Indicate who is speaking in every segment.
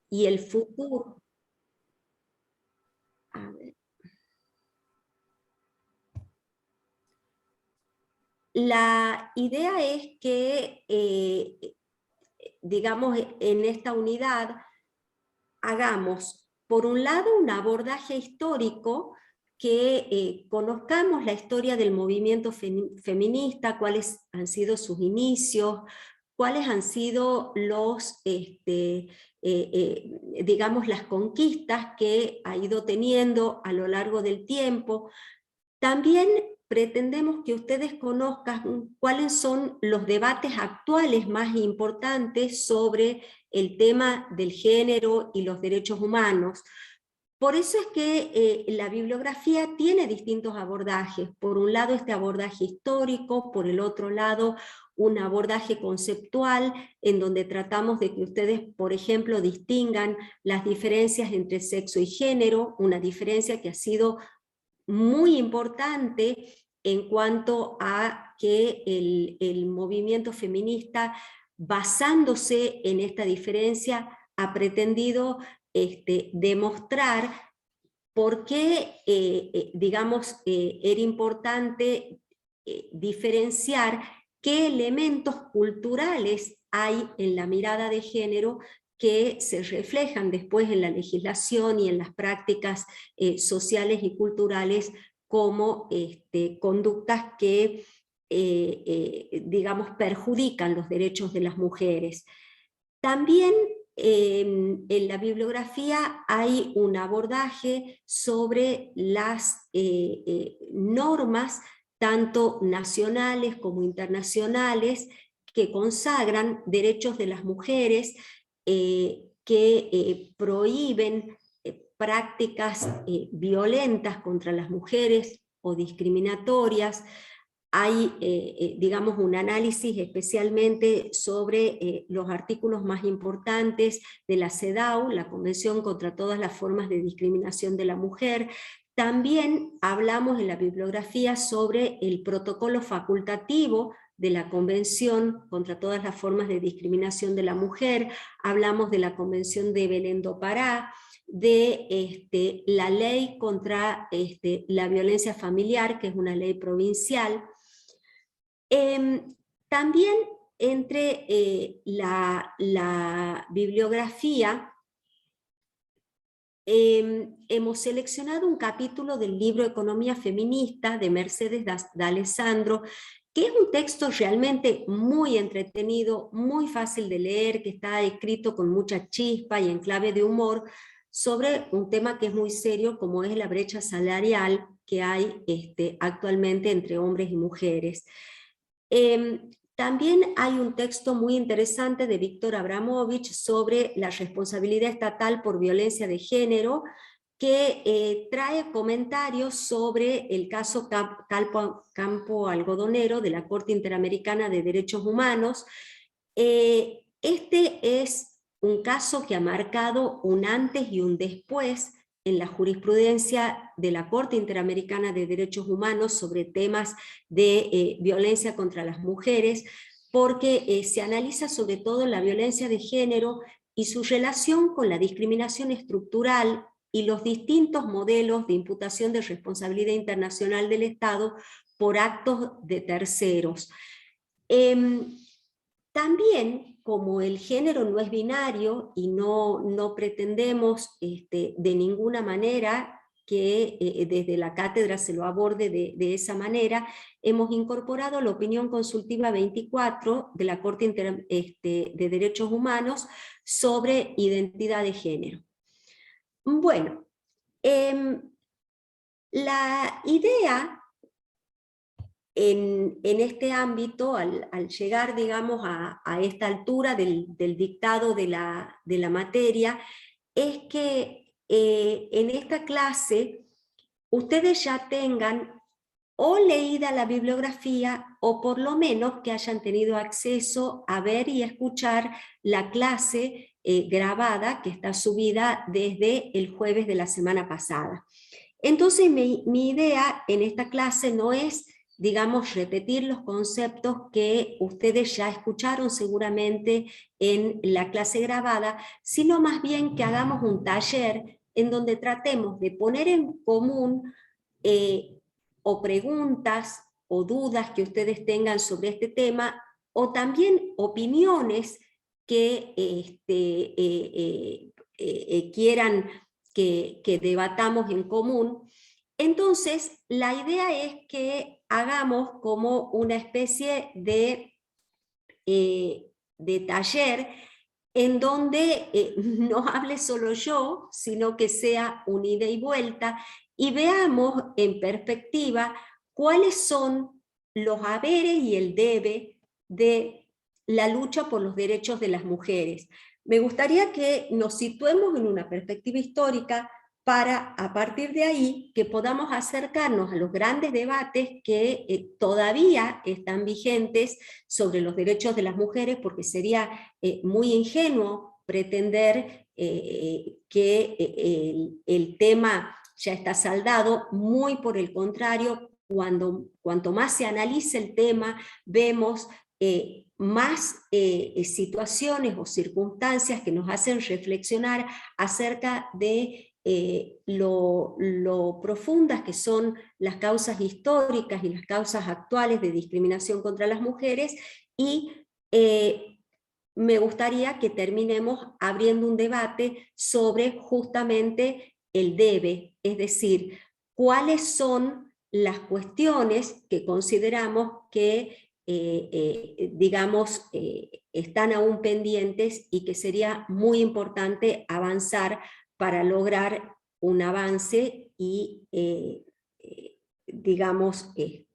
Speaker 1: y el futuro. A ver. La idea es que, digamos, en esta unidad hagamos, por un lado, un abordaje histórico, que conozcamos la historia del movimiento feminista, cuáles han sido sus inicios, cuáles han sido digamos, las conquistas que ha ido teniendo a lo largo del tiempo. También pretendemos que ustedes conozcan cuáles son los debates actuales más importantes sobre el tema del género y los derechos humanos. Por eso es que la bibliografía tiene distintos abordajes. Por un lado este abordaje histórico, por el otro lado un abordaje conceptual, en donde tratamos de que ustedes, por ejemplo, distingan las diferencias entre sexo y género, una diferencia que ha sido muy importante en cuanto a que el movimiento feminista, basándose en esta diferencia, ha pretendido demostrar por qué, digamos, era importante diferenciar qué elementos culturales hay en la mirada de género que se reflejan después en la legislación y en las prácticas sociales y culturales como conductas que, digamos, perjudican los derechos de las mujeres. También en la bibliografía hay un abordaje sobre las normas, tanto nacionales como internacionales, que consagran derechos de las mujeres, que prohíben prácticas violentas contra las mujeres o discriminatorias. Hay, digamos, un análisis especialmente sobre los artículos más importantes de la CEDAW, la Convención contra todas las formas de discriminación de la mujer. También hablamos en la bibliografía sobre el protocolo facultativo de la Convención contra todas las formas de discriminación de la mujer, hablamos de la Convención de Belén do Pará, de la ley contra la violencia familiar, que es una ley provincial. También entre la bibliografía hemos seleccionado un capítulo del libro Economía Feminista de Mercedes D'Alessandro, que es un texto realmente muy entretenido, muy fácil de leer, que está escrito con mucha chispa y en clave de humor, sobre un tema que es muy serio, como es la brecha salarial que hay actualmente entre hombres y mujeres. También hay un texto muy interesante de Víctor Abramovich sobre la responsabilidad estatal por violencia de género, que trae comentarios sobre el caso Campo Algodonero de la Corte Interamericana de Derechos Humanos. Este es un caso que ha marcado un antes y un después en la jurisprudencia de la Corte Interamericana de Derechos Humanos sobre temas de violencia contra las mujeres, porque se analiza sobre todo la violencia de género y su relación con la discriminación estructural y los distintos modelos de imputación de responsabilidad internacional del Estado por actos de terceros. También, como el género no es binario y no pretendemos de ninguna manera que desde la cátedra se lo aborde de esa manera, hemos incorporado la opinión consultiva 24 de la Corte de Derechos Humanos sobre identidad de género. Bueno, la idea en este ámbito, al llegar, digamos, a esta altura del dictado de la materia, es que en esta clase ustedes ya tengan o leída la bibliografía, o por lo menos que hayan tenido acceso a ver y escuchar la clase grabada que está subida desde el jueves de la semana pasada. Entonces mi idea en esta clase no es digamos, repetir los conceptos que ustedes ya escucharon seguramente en la clase grabada, sino más bien que hagamos un taller en donde tratemos de poner en común o preguntas o dudas que ustedes tengan sobre este tema, o también opiniones que quieran que debatamos en común. Entonces, la idea es que hagamos como una especie de taller en donde no hable solo yo, sino que sea un ida y vuelta, y veamos en perspectiva cuáles son los haberes y el debe de la lucha por los derechos de las mujeres. Me gustaría que nos situemos en una perspectiva histórica para, a partir de ahí, que podamos acercarnos a los grandes debates que todavía están vigentes sobre los derechos de las mujeres, porque sería muy ingenuo pretender que el tema ya está saldado. Muy por el contrario, cuanto más se analiza el tema, vemos más situaciones o circunstancias que nos hacen reflexionar acerca de lo profundas que son las causas históricas y las causas actuales de discriminación contra las mujeres, y me gustaría que terminemos abriendo un debate sobre justamente el debe, es decir, cuáles son las cuestiones que consideramos que digamos, están aún pendientes y que sería muy importante avanzar para lograr un avance y, digamos, que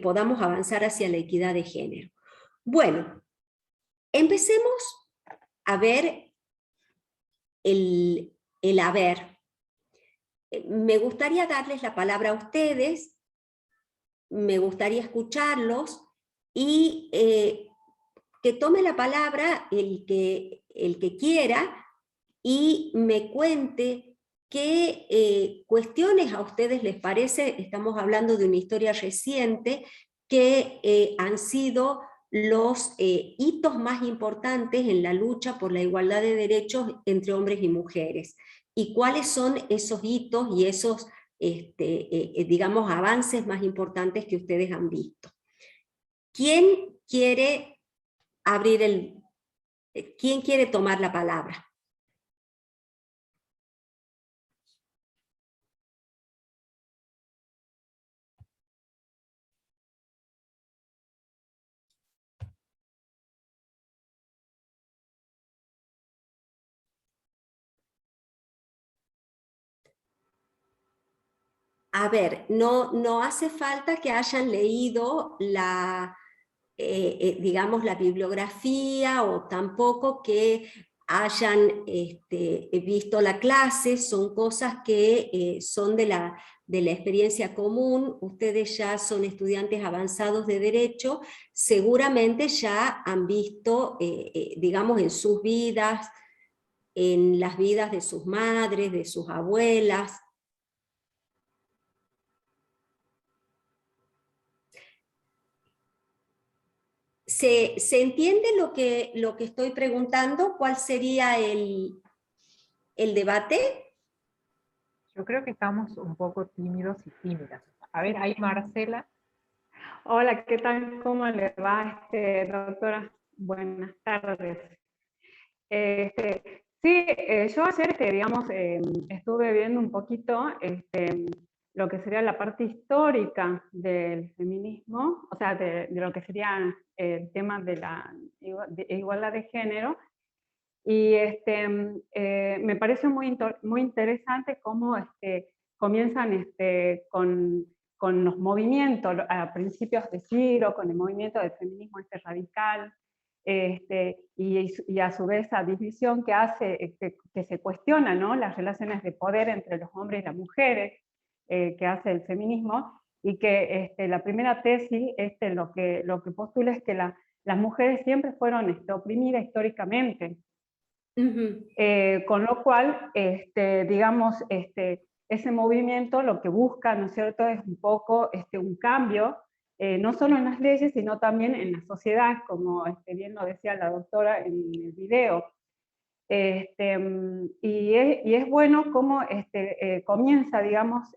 Speaker 1: podamos avanzar hacia la equidad de género. Bueno, empecemos a ver el haber. Me gustaría darles la palabra a ustedes, me gustaría escucharlos y que tome la palabra el que quiera y me cuente qué cuestiones a ustedes les parece. Estamos hablando de una historia reciente, que han sido los hitos más importantes en la lucha por la igualdad de derechos entre hombres y mujeres. Y cuáles son esos hitos y esos, digamos, avances más importantes que ustedes han visto. ¿Quién quiere quién quiere tomar la palabra? A ver, no hace falta que hayan leído digamos, la bibliografía, o tampoco que hayan visto la clase. Son cosas que son de la experiencia común. Ustedes ya son estudiantes avanzados de Derecho, seguramente ya han visto, digamos, en sus vidas, en las vidas de sus madres, de sus abuelas. ¿Se entiende lo que estoy preguntando? ¿Cuál sería el debate?
Speaker 2: Yo creo que estamos un poco tímidos y tímidas. A ver, ahí Marcela.
Speaker 3: Hola, ¿qué tal? ¿Cómo le va, doctora? Buenas tardes. Sí, yo ayer, digamos, estuve viendo un poquito lo que sería la parte histórica del feminismo, o sea, de lo que sería el tema de la igualdad de género, y me parece muy interesante cómo comienzan con los movimientos a principios de siglo, con el movimiento del feminismo radical, y a su vez esa división que hace, que se cuestiona, ¿no?, las relaciones de poder entre los hombres y las mujeres, que hace el feminismo, y que la primera tesis lo que postula es que las mujeres siempre fueron oprimidas históricamente. Con lo cual, digamos, ese movimiento lo que busca, ¿no es cierto?, es un poco un cambio, no solo en las leyes, sino también en la sociedad, como bien lo decía la doctora en el video. Y es bueno cómo comienza, digamos,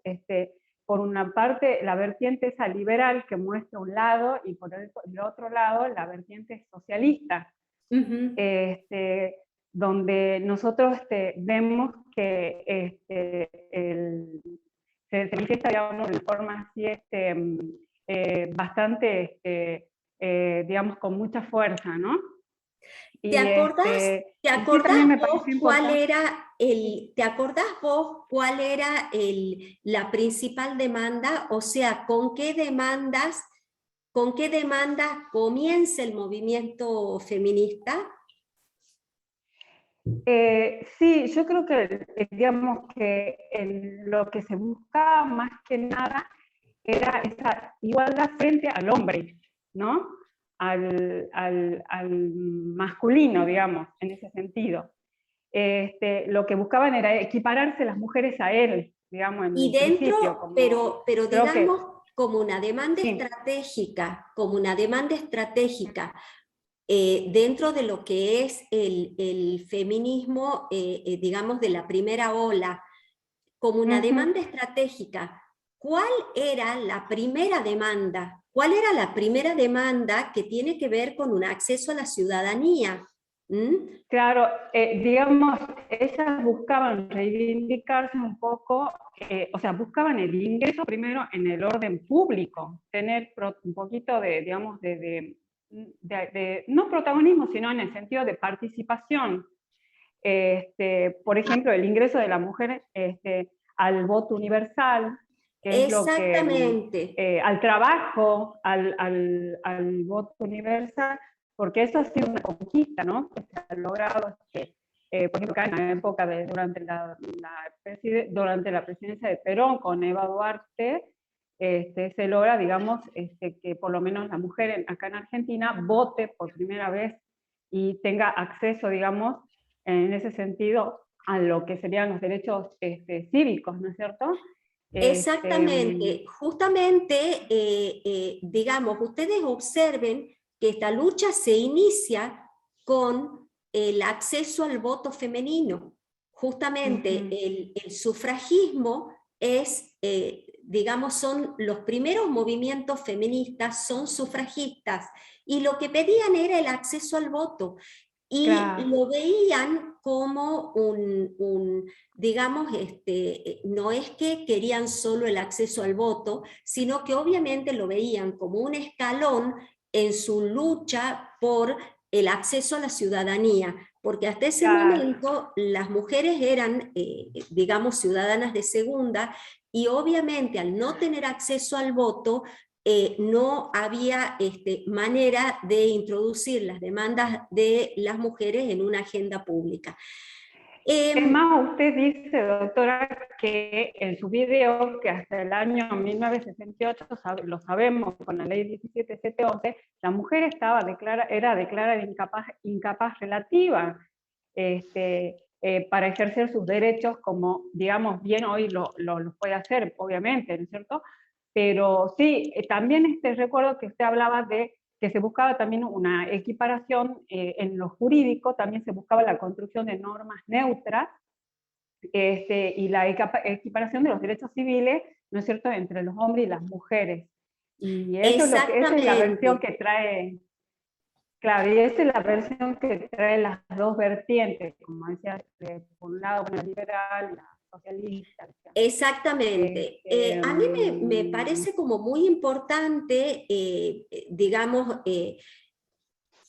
Speaker 3: por una parte la vertiente esa liberal que muestra un lado, y por el otro lado la vertiente socialista, donde nosotros vemos que se manifiesta, digamos, de forma así, bastante, digamos, con mucha fuerza, ¿no? Y,
Speaker 1: ¿Te acordás, te
Speaker 3: y sí,
Speaker 1: acordás
Speaker 3: también me
Speaker 1: vos
Speaker 3: pareció
Speaker 1: cuál
Speaker 3: importante.
Speaker 1: era te acordás vos cuál era la principal demanda? O sea, con qué demandas comienza el movimiento feminista?
Speaker 3: Sí, yo creo que, digamos, que lo que se buscaba más que nada era esa igualdad frente al hombre, ¿no? Al masculino, digamos, en ese sentido. Lo que buscaban era equipararse las mujeres a él, digamos, en
Speaker 1: Y
Speaker 3: un principio,
Speaker 1: dentro,
Speaker 3: como
Speaker 1: pero
Speaker 3: creo que,
Speaker 1: digamos como una demanda
Speaker 3: sí.
Speaker 1: estratégica, dentro de lo que es el feminismo, digamos, de la primera ola, como una
Speaker 3: Ujú.
Speaker 1: demanda estratégica. ¿Cuál era la primera demanda? ¿Cuál era la primera demanda que tiene que ver con un acceso a la ciudadanía? ¿Mm?
Speaker 3: Claro, digamos, ellas buscaban reivindicarse un poco, o sea, buscaban el ingreso primero en el orden público, tener un poquito de, digamos, no protagonismo, sino en el sentido de participación. Por ejemplo, el ingreso de la mujer al voto universal, que es lo que,
Speaker 1: Exactamente.
Speaker 3: al trabajo, al voto universal, porque eso ha sido una conquista, ¿no? Que se ha logrado, por ejemplo, acá en la época durante la presidencia de Perón con Eva Duarte, se logra, digamos, que por lo menos la mujer acá en Argentina vote por primera vez y tenga acceso, digamos, en ese sentido, a lo que serían los derechos cívicos, ¿no es cierto?
Speaker 1: Exactamente. Justamente, digamos, ustedes observen que esta lucha se inicia con el acceso al voto femenino. Justamente el sufragismo es, digamos, son los primeros movimientos feministas, son sufragistas, y lo que pedían era el acceso al voto. Y
Speaker 3: Claro,
Speaker 1: lo veían como digamos, no es que querían solo el acceso al voto, sino que obviamente lo veían como un escalón en su lucha por el acceso a la ciudadanía, porque hasta ese
Speaker 3: claro.
Speaker 1: momento las mujeres eran, digamos, ciudadanas de segunda, y obviamente al no tener acceso al voto, no había manera de introducir las demandas de las mujeres en una agenda pública.
Speaker 3: Es
Speaker 1: Eh,
Speaker 3: más, usted dice, doctora, que en su video, que hasta el año 1968, lo sabemos, con la ley 17711, la mujer era declarada incapaz relativa para ejercer sus derechos como, digamos, bien hoy lo puede hacer, obviamente, ¿no es cierto? Pero sí, también recuerdo que usted hablaba de que se buscaba también una equiparación en lo jurídico, también se buscaba la construcción de normas neutras y la equiparación de los derechos civiles, ¿no es cierto?, entre los hombres y las mujeres. Y eso es esa es la versión
Speaker 1: Exactamente,
Speaker 3: que trae, claro, y esa es la versión que trae las dos vertientes, como decía, por un lado la liberal, la socialista.
Speaker 1: exactamente. A mí me parece como muy importante, digamos,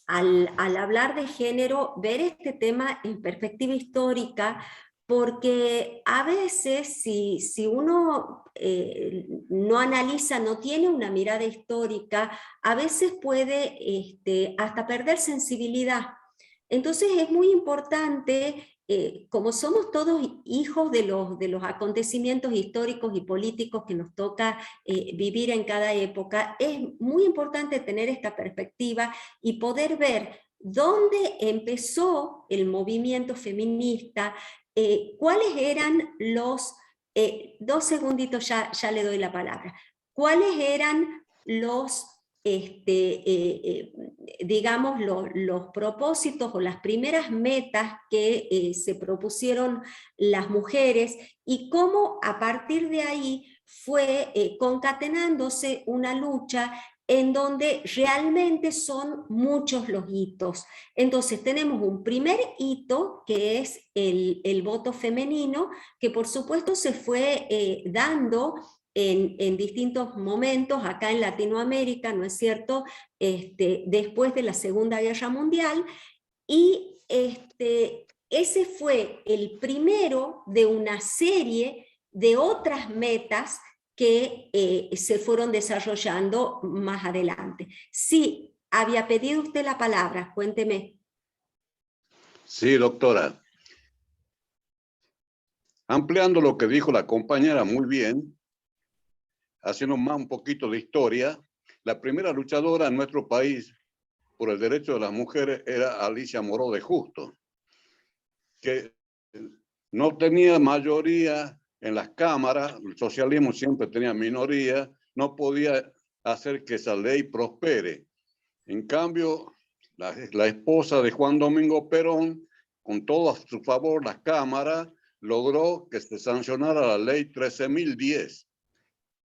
Speaker 1: al hablar de género, ver este tema en perspectiva histórica, porque a veces si uno no analiza, no tiene una mirada histórica, a veces puede hasta perder sensibilidad. Entonces es muy importante, como somos todos hijos de los acontecimientos históricos y políticos que nos toca vivir en cada época, es muy importante tener esta perspectiva y poder ver dónde empezó el movimiento feminista, cuáles eran 2 segunditos ya le doy la palabra. ¿Cuáles eran los, digamos, los propósitos o las primeras metas que se propusieron las mujeres y cómo a partir de ahí fue concatenándose una lucha en donde realmente son muchos los hitos? Entonces tenemos un primer hito que es el voto femenino, que por supuesto se fue dando en distintos momentos acá en Latinoamérica, ¿no es cierto?, después de la Segunda Guerra Mundial, y ese fue el primero de una serie de otras metas que se fueron desarrollando más adelante. Sí, había pedido usted la palabra, cuénteme.
Speaker 4: Sí, doctora. Ampliando lo que dijo la compañera muy bien, haciendo más un poquito de historia, la primera luchadora en nuestro país por el derecho de las mujeres era Alicia Moró de Justo, que no tenía mayoría en las cámaras, el socialismo siempre tenía minoría, no podía hacer que esa ley prospere. En cambio, la esposa de Juan Domingo Perón, con todo a su favor las cámaras, logró que se sancionara la ley 13.010,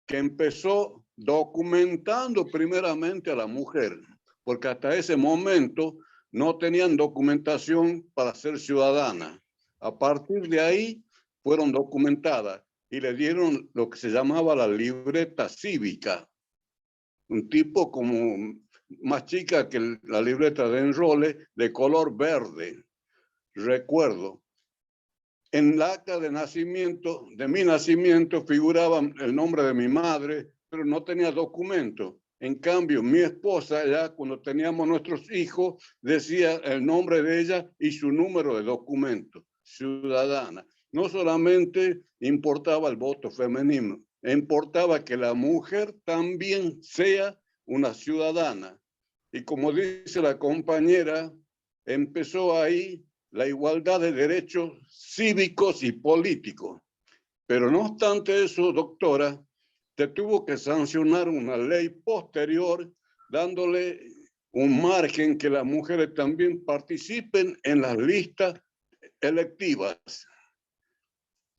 Speaker 4: que empezó documentando primeramente a la mujer, porque hasta ese momento no tenían documentación para ser ciudadana. A partir de ahí fueron documentadas y le dieron lo que se llamaba la libreta cívica, un tipo como más chica que la libreta de enrole, de color verde. Recuerdo, en la acta de nacimiento, de mi nacimiento, figuraba el nombre de mi madre, pero no tenía documento. En cambio, mi esposa, ya cuando teníamos nuestros hijos, decía el nombre de ella y su número de documento, ciudadana. No solamente importaba el voto femenino, importaba que la mujer también sea una ciudadana. Y como dice la compañera, empezó ahí la igualdad de derechos cívicos y políticos. Pero no obstante eso, doctora, se tuvo que sancionar una ley posterior dándole un margen que las mujeres también participen en las listas electivas.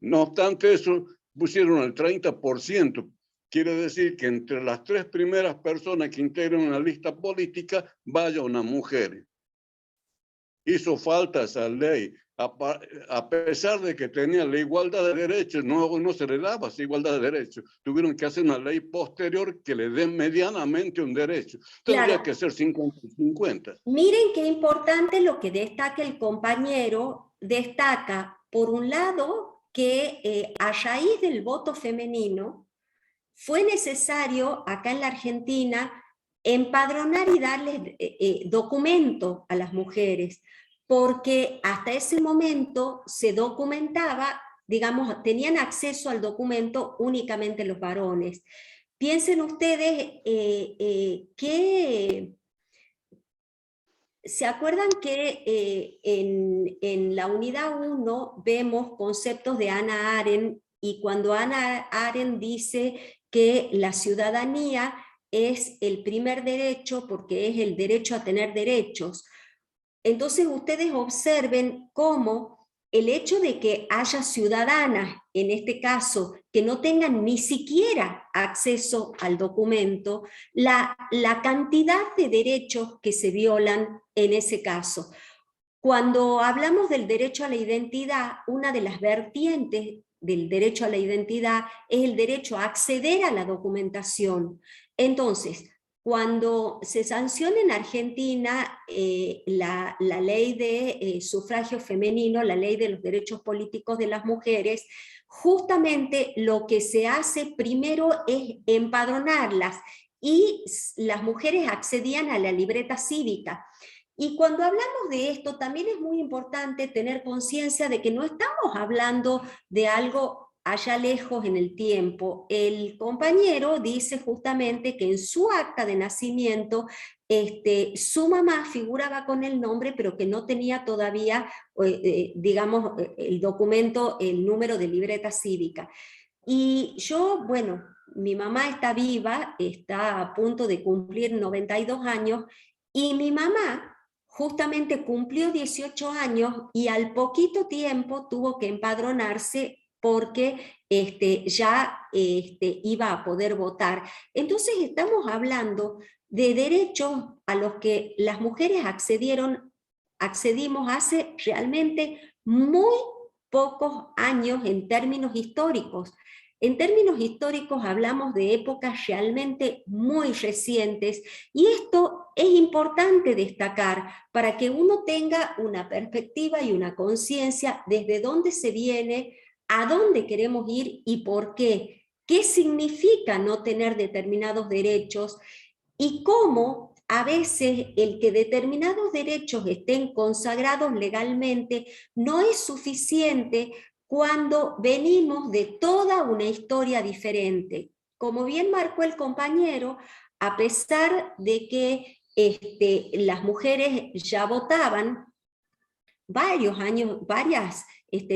Speaker 4: No obstante eso, pusieron el 30%. Quiere decir que entre las 3 primeras personas que integran una lista política vaya una mujer. Hizo falta esa ley. A pesar de que tenía la igualdad de derechos, no se le daba esa igualdad de derechos. Tuvieron que hacer una ley posterior que le dé medianamente un derecho. Tendría que ser 50-50.
Speaker 1: Miren qué importante lo que destaca el compañero. Destaca, por un lado, que a raíz del voto femenino fue necesario acá en la Argentina empadronar y darles documento a las mujeres, porque hasta ese momento se documentaba, digamos, tenían acceso al documento únicamente los varones. Piensen ustedes que... ¿Se acuerdan que en la unidad 1 vemos conceptos de Hannah Arendt, y cuando Hannah Arendt dice que la ciudadanía es el primer derecho porque es el derecho a tener derechos? Entonces ustedes observen cómo el hecho de que haya ciudadanas, en este caso, que no tengan ni siquiera acceso al documento, la cantidad de derechos que se violan en ese caso. Cuando hablamos del derecho a la identidad, una de las vertientes del derecho a la identidad es el derecho a acceder a la documentación. Entonces, cuando se sanciona en Argentina la ley de sufragio femenino, la ley de los derechos políticos de las mujeres, justamente lo que se hace primero es empadronarlas, y las mujeres accedían a la libreta cívica. Y cuando hablamos de esto, también es muy importante tener conciencia de que no estamos hablando de algo allá lejos en el tiempo. El compañero dice justamente que en su acta de nacimiento su mamá figuraba con el nombre, pero que no tenía todavía, digamos, el documento, el número de libreta cívica. Y yo, bueno, mi mamá está viva, está a punto de cumplir 92 años, y mi mamá justamente cumplió 18 años y al poquito tiempo tuvo que empadronarse porque ya iba a poder votar. Entonces estamos hablando de derechos a los que las mujeres accedimos hace realmente muy pocos años en términos históricos. En términos históricos hablamos de épocas realmente muy recientes y esto es importante destacar para que uno tenga una perspectiva y una conciencia desde dónde se viene, a dónde queremos ir y por qué. ¿Qué significa no tener determinados derechos? Y cómo a veces el que determinados derechos estén consagrados legalmente no es suficiente cuando venimos de toda una historia diferente. Como bien marcó el compañero, a pesar de que las mujeres ya votaban varios años,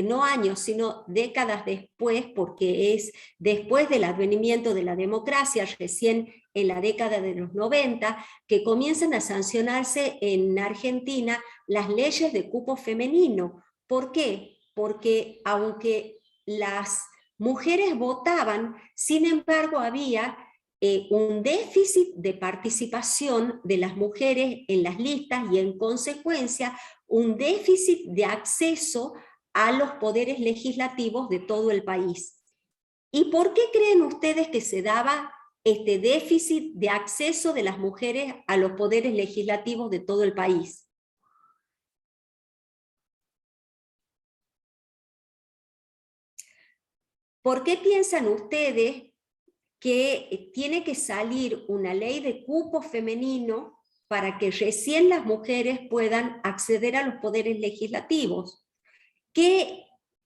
Speaker 1: no años, sino décadas después, porque es después del advenimiento de la democracia, recién en la década de los 90, que comienzan a sancionarse en Argentina las leyes de cupo femenino. ¿Por qué? Porque aunque las mujeres votaban, sin embargo había un déficit de participación de las mujeres en las listas y en consecuencia un déficit de acceso a los poderes legislativos de todo el país. ¿Y por qué creen ustedes que se daba este déficit de acceso de las mujeres a los poderes legislativos de todo el país? ¿Por qué piensan ustedes que tiene que salir una ley de cupo femenino para que recién las mujeres puedan acceder a los poderes legislativos?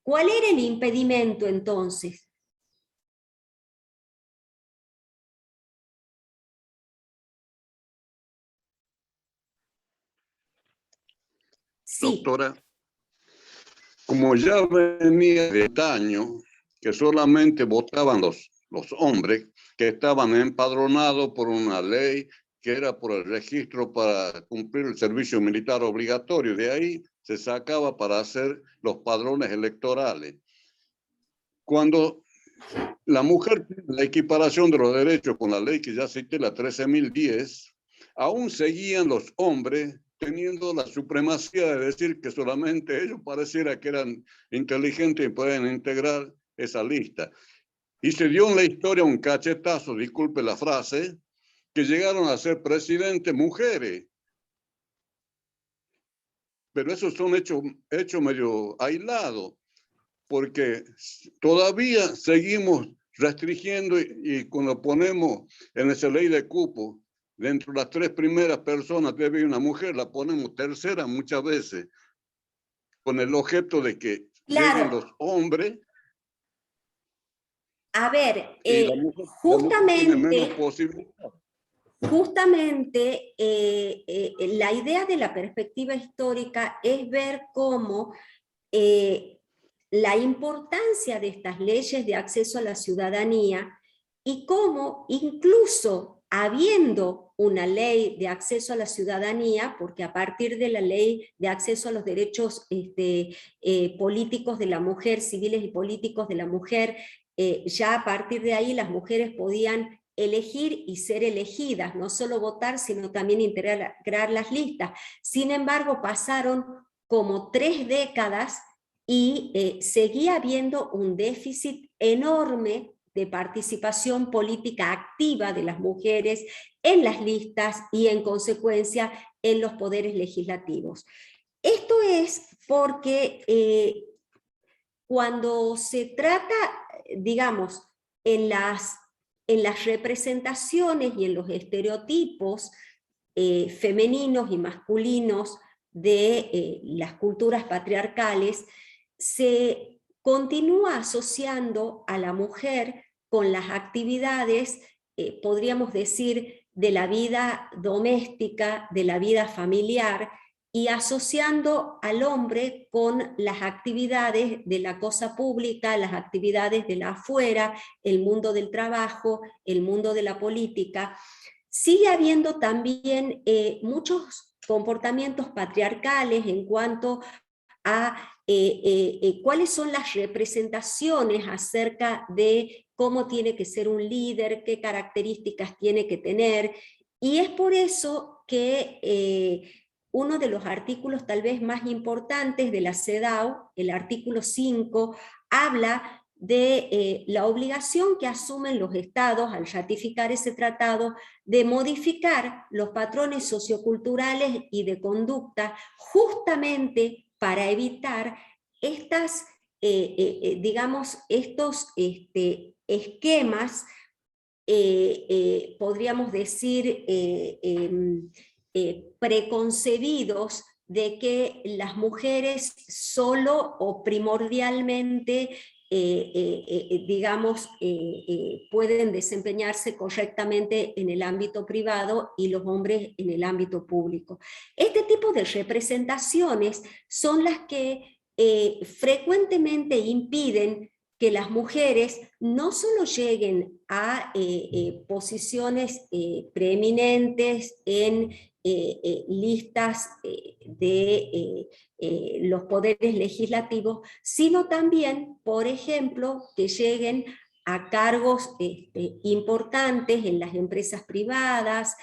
Speaker 1: ¿Cuál era el impedimento entonces? Sí.
Speaker 4: Doctora, como ya venía de antaño, que solamente votaban los hombres que estaban empadronados por una ley que era por el registro para cumplir el servicio militar obligatorio. De ahí se sacaba para hacer los padrones electorales. Cuando la mujer, la equiparación de los derechos con la ley que ya cité, la 13.010, aún seguían los hombres teniendo la supremacía de decir que solamente ellos pareciera que eran inteligentes y pueden integrar esa lista. Y se dio en la historia un cachetazo, disculpe la frase, que llegaron a ser presidentes mujeres. Pero esos son hechos medio aislados, porque todavía seguimos restringiendo y cuando ponemos en esa ley de cupo, dentro de las 3 primeras personas debe ir una mujer, la ponemos tercera muchas veces, con el objeto de que lleguen los hombres.
Speaker 1: A ver,
Speaker 4: justamente
Speaker 1: la idea de la perspectiva histórica es ver cómo la importancia de estas leyes de acceso a la ciudadanía y cómo incluso habiendo una ley de acceso a la ciudadanía, porque a partir de la ley de acceso a los derechos políticos de la mujer, civiles y políticos de la mujer, ya a partir de ahí las mujeres podían elegir y ser elegidas, no solo votar, sino también integrar las listas. Sin embargo, pasaron como 3 décadas y seguía habiendo un déficit enorme de participación política activa de las mujeres en las listas y en consecuencia en los poderes legislativos. Esto es porque cuando se trata, digamos, en las representaciones y en los estereotipos femeninos y masculinos de las culturas patriarcales, se continúa asociando a la mujer con las actividades, podríamos decir, de la vida doméstica, de la vida familiar, y asociando al hombre con las actividades de la cosa pública, las actividades de la afuera, el mundo del trabajo, el mundo de la política. Sigue habiendo también muchos comportamientos patriarcales en cuanto a cuáles son las representaciones acerca de cómo tiene que ser un líder, qué características tiene que tener, y es por eso que uno de los artículos tal vez más importantes de la CEDAW, el artículo 5, habla de la obligación que asumen los estados al ratificar ese tratado de modificar los patrones socioculturales y de conducta justamente para evitar estas, digamos, estos esquemas, podríamos decir, preconcebidos de que las mujeres solo o primordialmente digamos, pueden desempeñarse correctamente en el ámbito privado y los hombres en el ámbito público. Este tipo de representaciones son las que frecuentemente impiden que las mujeres no solo lleguen a posiciones preeminentes en listas de los poderes legislativos, sino también, por ejemplo, que lleguen a cargos importantes en las empresas privadas,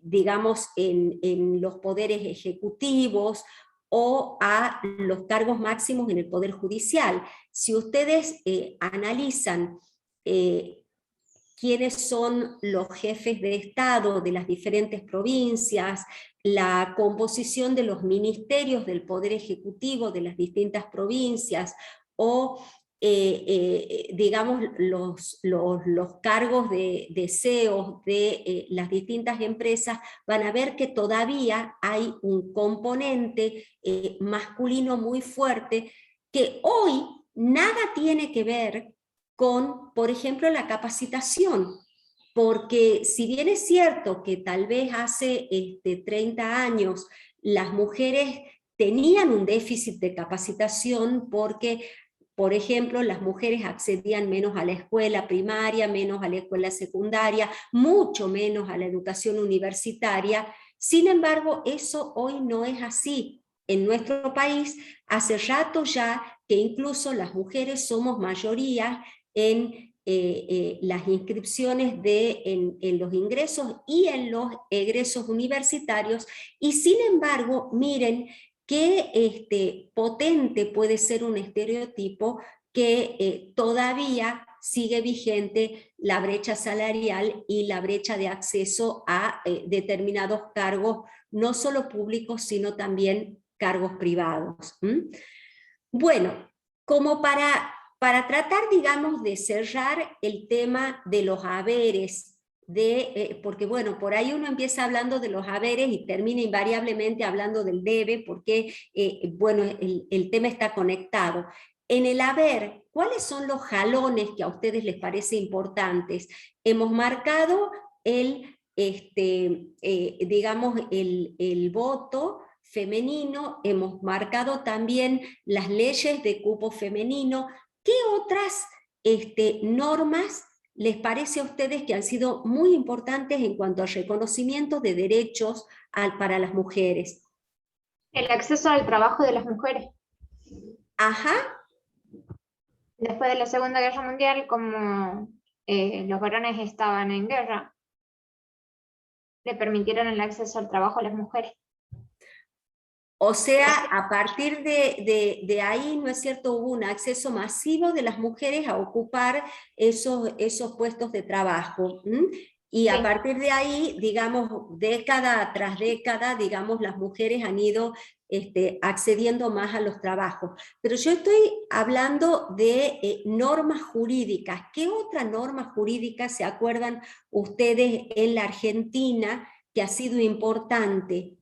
Speaker 1: digamos, en los poderes ejecutivos, o a los cargos máximos en el Poder Judicial. Si ustedes analizan quiénes son los jefes de Estado de las diferentes provincias, la composición de los ministerios del Poder Ejecutivo de las distintas provincias, o digamos los cargos de CEOs de las distintas empresas, van a ver que todavía hay un componente masculino muy fuerte que hoy nada tiene que ver con, por ejemplo, la capacitación, porque si bien es cierto que tal vez hace 30 años las mujeres tenían un déficit de capacitación porque, por ejemplo, las mujeres accedían menos a la escuela primaria, menos a la escuela secundaria, mucho menos a la educación universitaria. Sin embargo, eso hoy no es así. En nuestro país, hace rato ya que incluso las mujeres somos mayoría en las inscripciones en los ingresos y en los egresos universitarios, y sin embargo, miren qué potente puede ser un estereotipo que todavía sigue vigente la brecha salarial y la brecha de acceso a determinados cargos, no solo públicos, sino también cargos privados. Bueno, como para tratar, digamos, de cerrar el tema de los haberes, porque bueno, por ahí uno empieza hablando de los haberes y termina invariablemente hablando del debe, porque bueno, el tema está conectado. En el haber, ¿cuáles son los jalones que a ustedes les parece importantes? Hemos marcado digamos, el voto femenino, hemos marcado también las leyes de cupo femenino. ¿Qué otras normas les parece a ustedes que han sido muy importantes en cuanto al reconocimiento de derechos para las mujeres?
Speaker 5: El acceso al trabajo de las mujeres.
Speaker 1: Ajá.
Speaker 5: Después de la Segunda Guerra Mundial, como los varones estaban en guerra, le permitieron el acceso al trabajo a las mujeres.
Speaker 1: O sea, a partir de ahí, ¿no es cierto?, hubo un acceso masivo de las mujeres a ocupar esos puestos de trabajo. Y a partir de ahí, digamos, década tras década, digamos, las mujeres han ido accediendo más a los trabajos. Pero yo estoy hablando de normas jurídicas. ¿Qué otra norma jurídica se acuerdan ustedes en la Argentina que ha sido importante?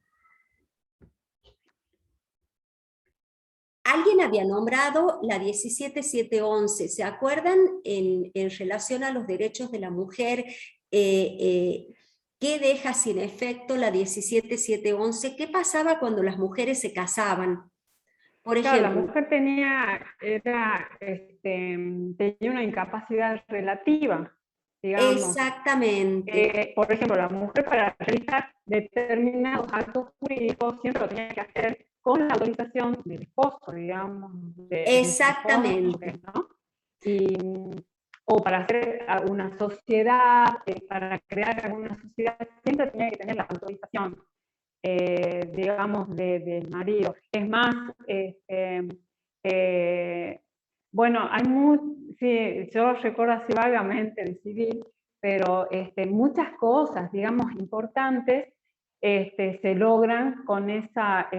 Speaker 1: Alguien había nombrado la 17711, ¿se acuerdan? En relación a los derechos de la mujer, ¿Qué deja sin efecto la 17711? ¿Qué pasaba cuando las mujeres se casaban? Por
Speaker 3: Claro, la
Speaker 1: ejemplo,
Speaker 3: mujer tenía una incapacidad relativa, digamos.
Speaker 1: exactamente,
Speaker 3: Por ejemplo, la mujer para realizar determinados actos jurídicos siempre lo tenía que hacer con la autorización del esposo, digamos, de su
Speaker 1: exactamente.
Speaker 3: cónyuge, ¿no? O para hacer una sociedad, para crear alguna sociedad, siempre tenía que tener la autorización, digamos, del marido. Es más, bueno, sí, yo recuerdo así vagamente el civil, pero muchas cosas, digamos, importantes se logran con esa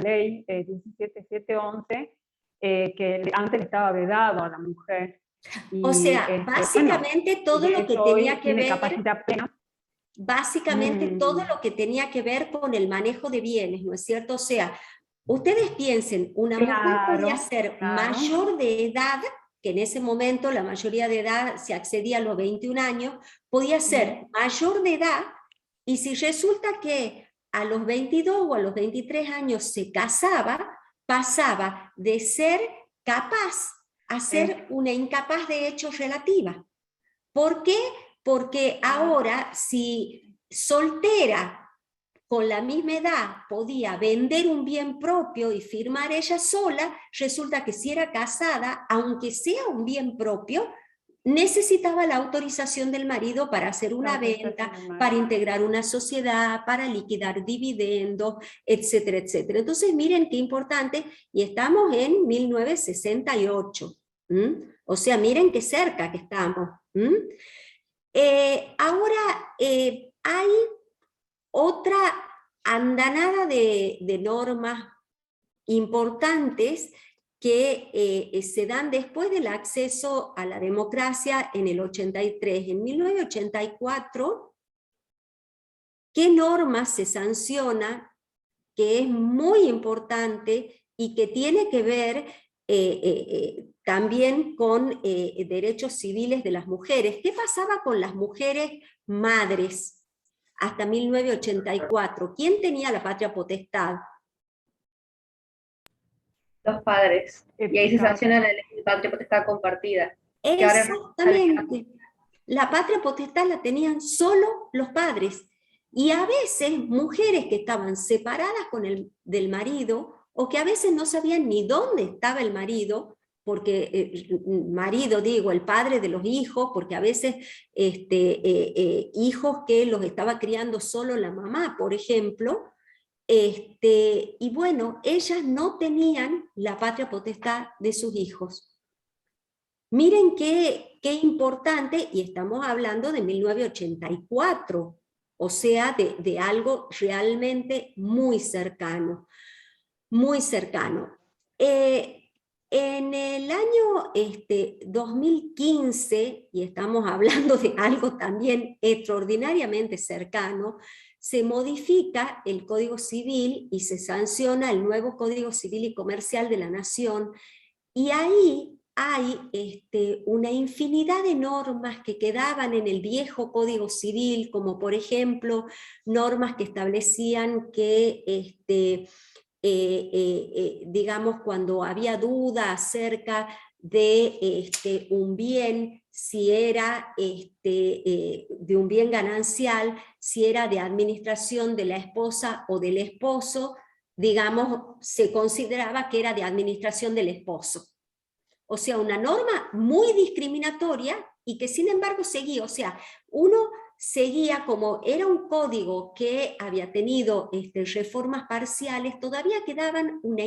Speaker 3: ley 17711, que antes le estaba vedado a la mujer.
Speaker 1: O
Speaker 3: Y
Speaker 1: sea,
Speaker 3: bueno,
Speaker 1: básicamente todo
Speaker 3: de
Speaker 1: lo que
Speaker 3: hecho
Speaker 1: tenía
Speaker 3: hoy
Speaker 1: que
Speaker 3: tiene
Speaker 1: ver,
Speaker 3: capacidad plena.
Speaker 1: básicamente todo lo que tenía que ver con el manejo de bienes, ¿no es cierto? O sea, ustedes piensen, una mujer podía
Speaker 3: Claro,
Speaker 1: ser
Speaker 3: claro.
Speaker 1: mayor de edad, que en ese momento la mayoría de edad se accedía a los 21 años, podía ser mayor de edad, y si resulta que a los 22 o a los 23 años se casaba, pasaba de ser capaz a ser una incapaz de hechos relativa. ¿Por qué? Porque ahora, si soltera con la misma edad podía vender un bien propio y firmar ella sola, resulta que si era casada, aunque sea un bien propio, necesitaba la autorización del marido para hacer una venta, para integrar una sociedad, para liquidar dividendos, etcétera, etcétera. Entonces, miren qué importante, y estamos en 1968. O sea, miren qué cerca que estamos. Ahora hay otra andanada de normas importantes que se dan después del acceso a la democracia en el 83. En 1984, ¿qué normas se sanciona? Que es muy importante y que tiene que ver también con derechos civiles de las mujeres. ¿Qué pasaba con las mujeres madres hasta 1984? ¿Quién tenía la patria potestad?
Speaker 6: Los padres. Y ahí se sanciona la ley de patria potestad compartida. Que ahora
Speaker 1: Exactamente. La patria potestad la tenían solo los padres. Y a veces mujeres que estaban separadas del marido, o que a veces no sabían ni dónde estaba el marido, porque marido, digo, el padre de los hijos, porque a veces hijos que los estaba criando solo la mamá, por ejemplo, y bueno, ellas no tenían la patria potestad de sus hijos. Miren qué importante, y estamos hablando de 1984, o sea, de algo realmente muy cercano, muy cercano. En el año 2015, y estamos hablando de algo también extraordinariamente cercano, se modifica el Código Civil y se sanciona el nuevo Código Civil y Comercial de la Nación, y ahí hay una infinidad de normas que quedaban en el viejo Código Civil, como por ejemplo normas que establecían que digamos, cuando había duda acerca de un bien, si era de un bien ganancial, si era de administración de la esposa o del esposo, digamos, se consideraba que era de administración del esposo. O sea, una norma muy discriminatoria y que sin embargo seguía, o sea, uno seguía, como era un código que había tenido reformas parciales, todavía quedaban una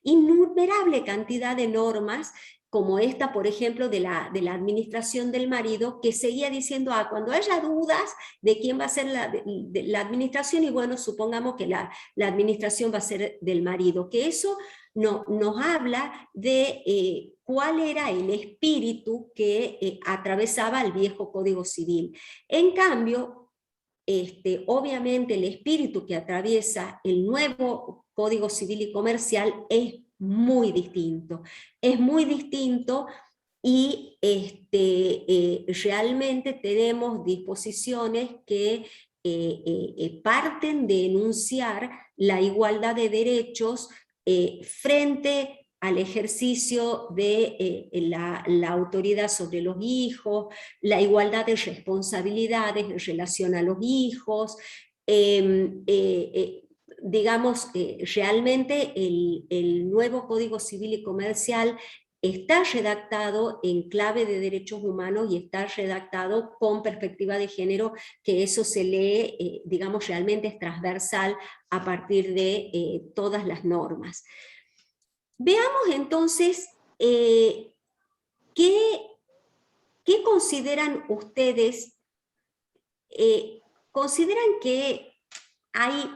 Speaker 1: innumerable cantidad de normas, como esta, por ejemplo, de la administración del marido, que seguía diciendo, cuando haya dudas de quién va a ser la administración, y bueno, supongamos que la administración va a ser del marido, que eso nos habla de cuál era el espíritu que atravesaba el viejo Código Civil. En cambio, obviamente el espíritu que atraviesa el nuevo Código Civil y Comercial es muy distinto. Es muy distinto y realmente tenemos disposiciones que parten de enunciar la igualdad de derechos frente al ejercicio de la autoridad sobre los hijos, la igualdad de responsabilidades en relación a los hijos, digamos, realmente el nuevo Código Civil y Comercial está redactado en clave de derechos humanos y está redactado con perspectiva de género, que eso se lee, digamos, realmente es transversal a partir de todas las normas. Veamos entonces qué consideran ustedes. ¿Consideran que hay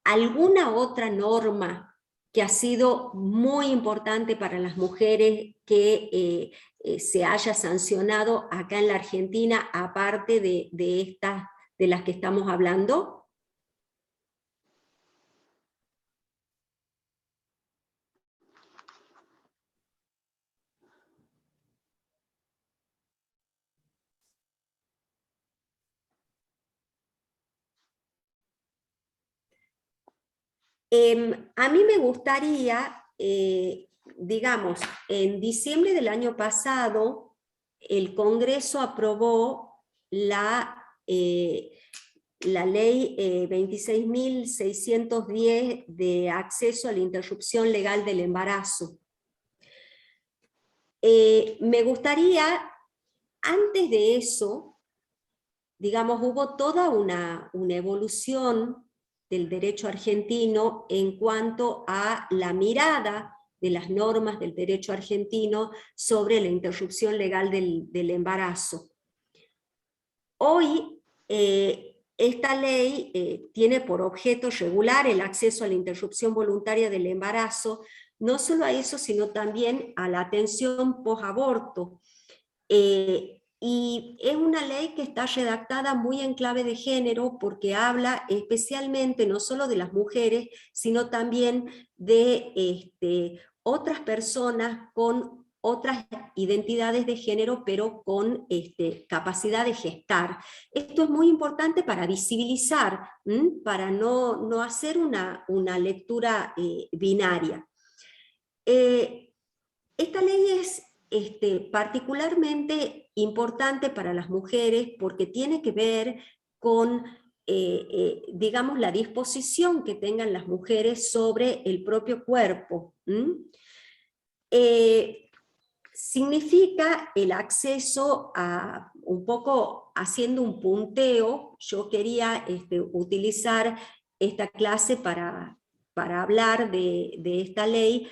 Speaker 1: alguna otra norma que ha sido muy importante para las mujeres que se haya sancionado acá en la Argentina, aparte de estas de las que estamos hablando? A mí me gustaría, digamos, en diciembre del año pasado, el Congreso aprobó la ley 26.610 de acceso a la interrupción legal del embarazo. Me gustaría, antes de eso, digamos, hubo toda una evolución del derecho argentino en cuanto a la mirada de las normas del derecho argentino sobre la interrupción legal del embarazo. Hoy, esta ley tiene por objeto regular el acceso a la interrupción voluntaria del embarazo, no solo a eso, sino también a la atención post-aborto. Y es una ley que está redactada muy en clave de género porque habla especialmente no solo de las mujeres, sino también de otras personas con otras identidades de género, pero con capacidad de gestar. Esto es muy importante para visibilizar, para no hacer una lectura binaria. Esta ley es particularmente importante para las mujeres porque tiene que ver con, digamos, la disposición que tengan las mujeres sobre el propio cuerpo. Significa el acceso a, un poco haciendo un punteo, yo quería utilizar esta clase para hablar de esta ley,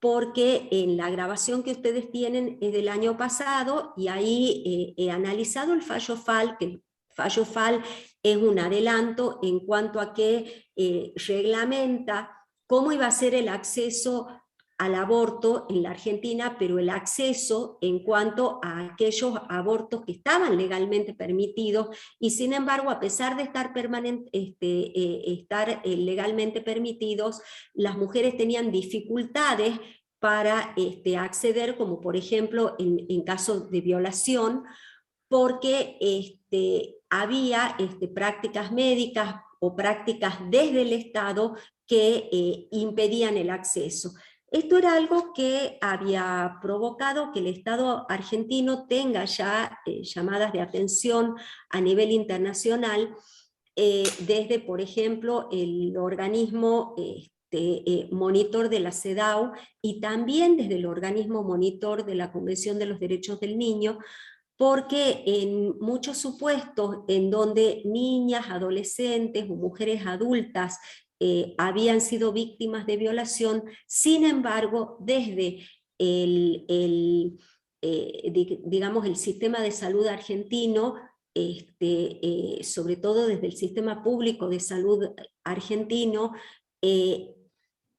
Speaker 1: porque en la grabación que ustedes tienen es del año pasado, y ahí he analizado el fallo FAL, que el fallo FAL es un adelanto en cuanto a que reglamenta cómo iba a ser el acceso al aborto en la Argentina, pero el acceso en cuanto a aquellos abortos que estaban legalmente permitidos, y sin embargo, a pesar de estar, legalmente permitidos, las mujeres tenían dificultades para acceder, como por ejemplo en casos de violación, porque había prácticas médicas o prácticas desde el Estado que impedían el acceso. Esto era algo que había provocado que el Estado argentino tenga ya llamadas de atención a nivel internacional, desde, por ejemplo, el organismo monitor de la CEDAW, y también desde el organismo monitor de la Convención de los Derechos del Niño, porque en muchos supuestos en donde niñas, adolescentes o mujeres adultas habían sido víctimas de violación, sin embargo, desde digamos, el sistema de salud argentino, sobre todo desde el sistema público de salud argentino,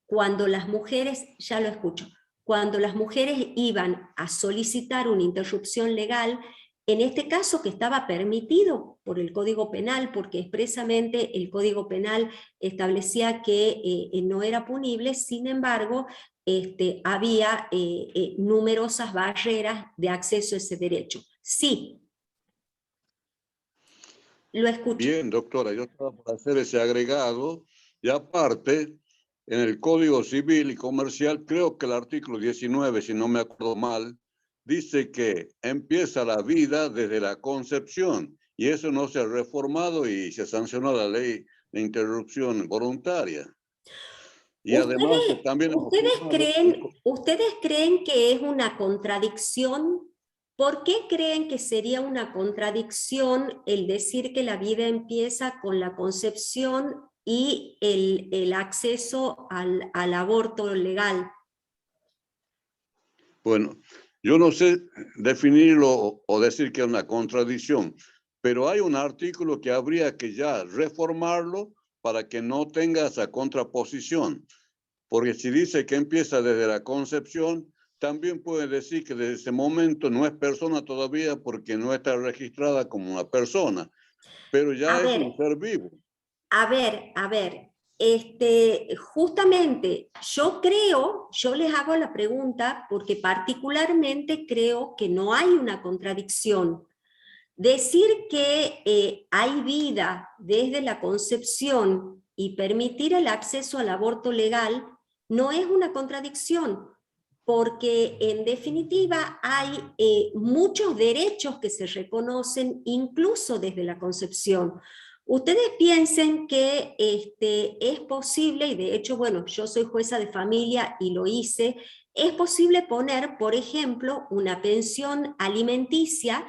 Speaker 1: cuando las mujeres, ya lo escucho, cuando las mujeres iban a solicitar una interrupción legal, en este caso que estaba permitido por el Código Penal, porque expresamente el Código Penal establecía que no era punible, sin embargo, había numerosas barreras de acceso a ese derecho. Sí. Lo escucho.
Speaker 4: Bien, doctora, yo estaba por hacer ese agregado, y aparte, en el Código Civil y Comercial, creo que el artículo 19, si no me acuerdo mal, dice que empieza la vida desde la concepción, y eso no se ha reformado y se sancionó la ley de interrupción voluntaria. Y además también...
Speaker 1: ¿Ustedes creen que es una contradicción? ¿Por qué creen que sería una contradicción el decir que la vida empieza con la concepción y el acceso al aborto legal?
Speaker 4: Bueno, yo no sé definirlo o decir que es una contradicción, pero hay un artículo que habría que ya reformarlo para que no tenga esa contraposición. Porque si dice que empieza desde la concepción, también puede decir que desde ese momento no es persona todavía porque no está registrada como una persona, pero ya es un ser vivo.
Speaker 1: A ver, justamente yo les hago la pregunta porque particularmente creo que no hay una contradicción. Decir que hay vida desde la concepción y permitir el acceso al aborto legal no es una contradicción, porque en definitiva hay muchos derechos que se reconocen incluso desde la concepción. Ustedes piensen que es posible, y de hecho, bueno, yo soy jueza de familia y lo hice, es posible poner, por ejemplo, una pensión alimenticia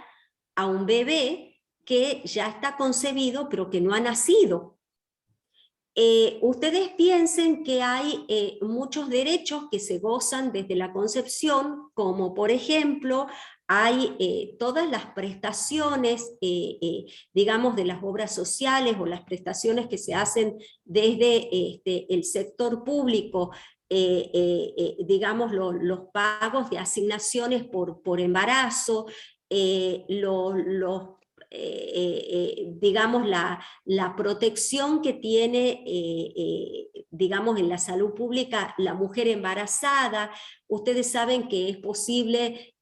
Speaker 1: a un bebé que ya está concebido pero que no ha nacido. Ustedes piensen que hay muchos derechos que se gozan desde la concepción, como por ejemplo hay todas las prestaciones, digamos, de las obras sociales o las prestaciones que se hacen desde el sector público, digamos, los pagos de asignaciones por embarazo, digamos, la protección que tiene, digamos, en la salud pública la mujer embarazada. Ustedes saben que es posible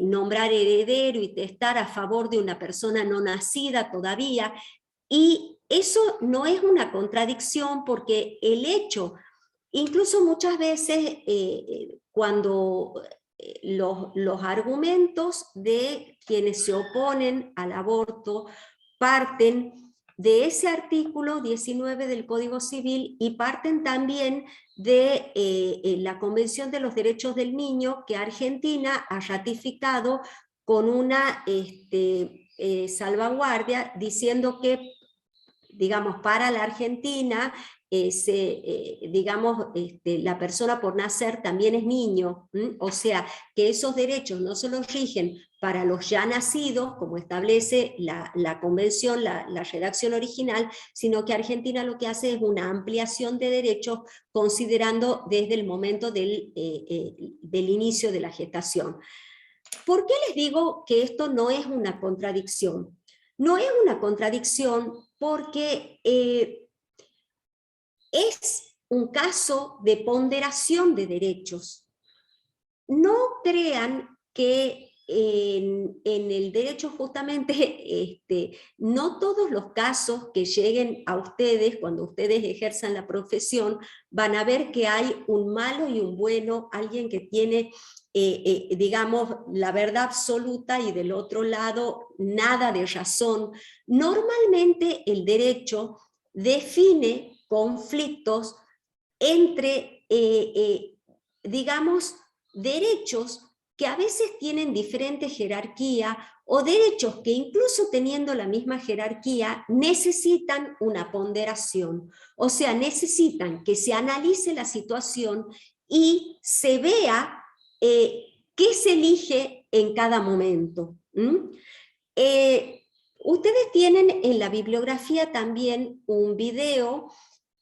Speaker 1: nombrar heredero y testar a favor de una persona no nacida todavía, y eso no es una contradicción porque el hecho, incluso muchas veces cuando los argumentos de quienes se oponen al aborto parten de ese artículo 19 del Código Civil y parten también de la Convención de los Derechos del Niño que Argentina ha ratificado con una salvaguardia diciendo que, digamos, para la Argentina, digamos, la persona por nacer también es niño, o sea, que esos derechos no solo rigen para los ya nacidos, como establece la convención, la redacción original, sino que Argentina lo que hace es una ampliación de derechos considerando desde el momento del inicio de la gestación. ¿Por qué les digo que esto no es una contradicción? No es una contradicción porque es un caso de ponderación de derechos. No crean que en el derecho justamente no todos los casos que lleguen a ustedes cuando ustedes ejerzan la profesión van a ver que hay un malo y un bueno, alguien que tiene digamos la verdad absoluta y del otro lado nada de razón. Normalmente el derecho define conflictos entre digamos derechos que a veces tienen diferente jerarquía o derechos que incluso teniendo la misma jerarquía necesitan una ponderación, o sea, necesitan que se analice la situación y se vea qué se elige en cada momento. Ustedes tienen en la bibliografía también un video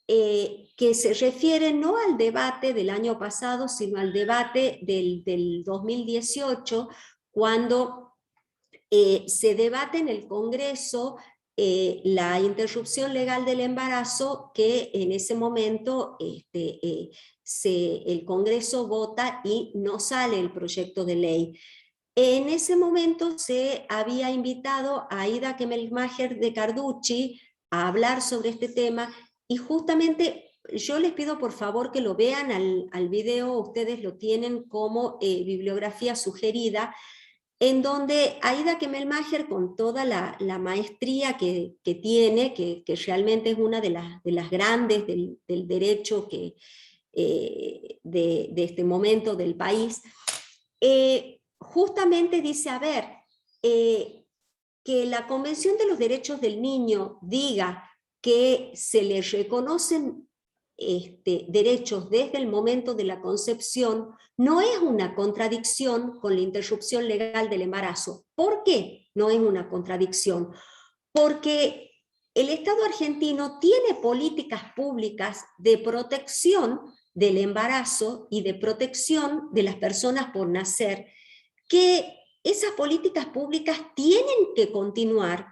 Speaker 1: que se refiere no al debate del año pasado, sino al debate del 2018, cuando se debate en el Congreso la interrupción legal del embarazo, que en ese momento el Congreso vota y no sale el proyecto de ley. En ese momento se había invitado a Aida Kemmelmacher de Carducci a hablar sobre este tema, y justamente yo les pido por favor que lo vean al video, ustedes lo tienen como bibliografía sugerida, en donde Aida Kemmelmacher, con toda la maestría que tiene, que realmente es una de las grandes del derecho de este momento del país, justamente dice, a ver, que la Convención de los Derechos del Niño diga que se le reconocen derechos desde el momento de la concepción, no es una contradicción con la interrupción legal del embarazo. ¿Por qué no es una contradicción? Porque el Estado argentino tiene políticas públicas de protección del embarazo y de protección de las personas por nacer, que esas políticas públicas tienen que continuar,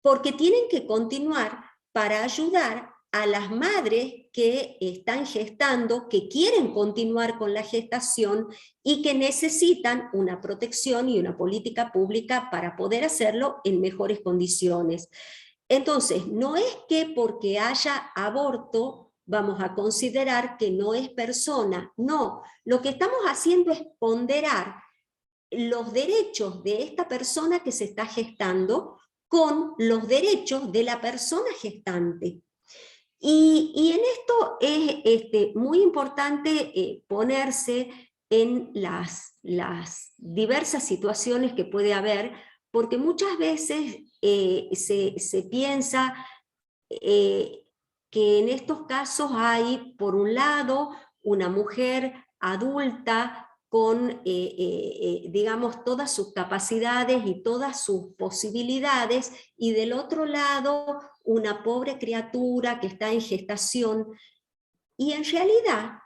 Speaker 1: porque tienen que continuar para ayudar a las madres que están gestando, que quieren continuar con la gestación y que necesitan una protección y una política pública para poder hacerlo en mejores condiciones. Entonces, no es que porque haya aborto vamos a considerar que no es persona, no. Lo que estamos haciendo es ponderar los derechos de esta persona que se está gestando con los derechos de la persona gestante. Y en esto es muy importante ponerse en las diversas situaciones que puede haber, porque muchas veces se piensa que en estos casos hay, por un lado, una mujer adulta con, digamos, todas sus capacidades y todas sus posibilidades, y del otro lado, una pobre criatura que está en gestación. Y en realidad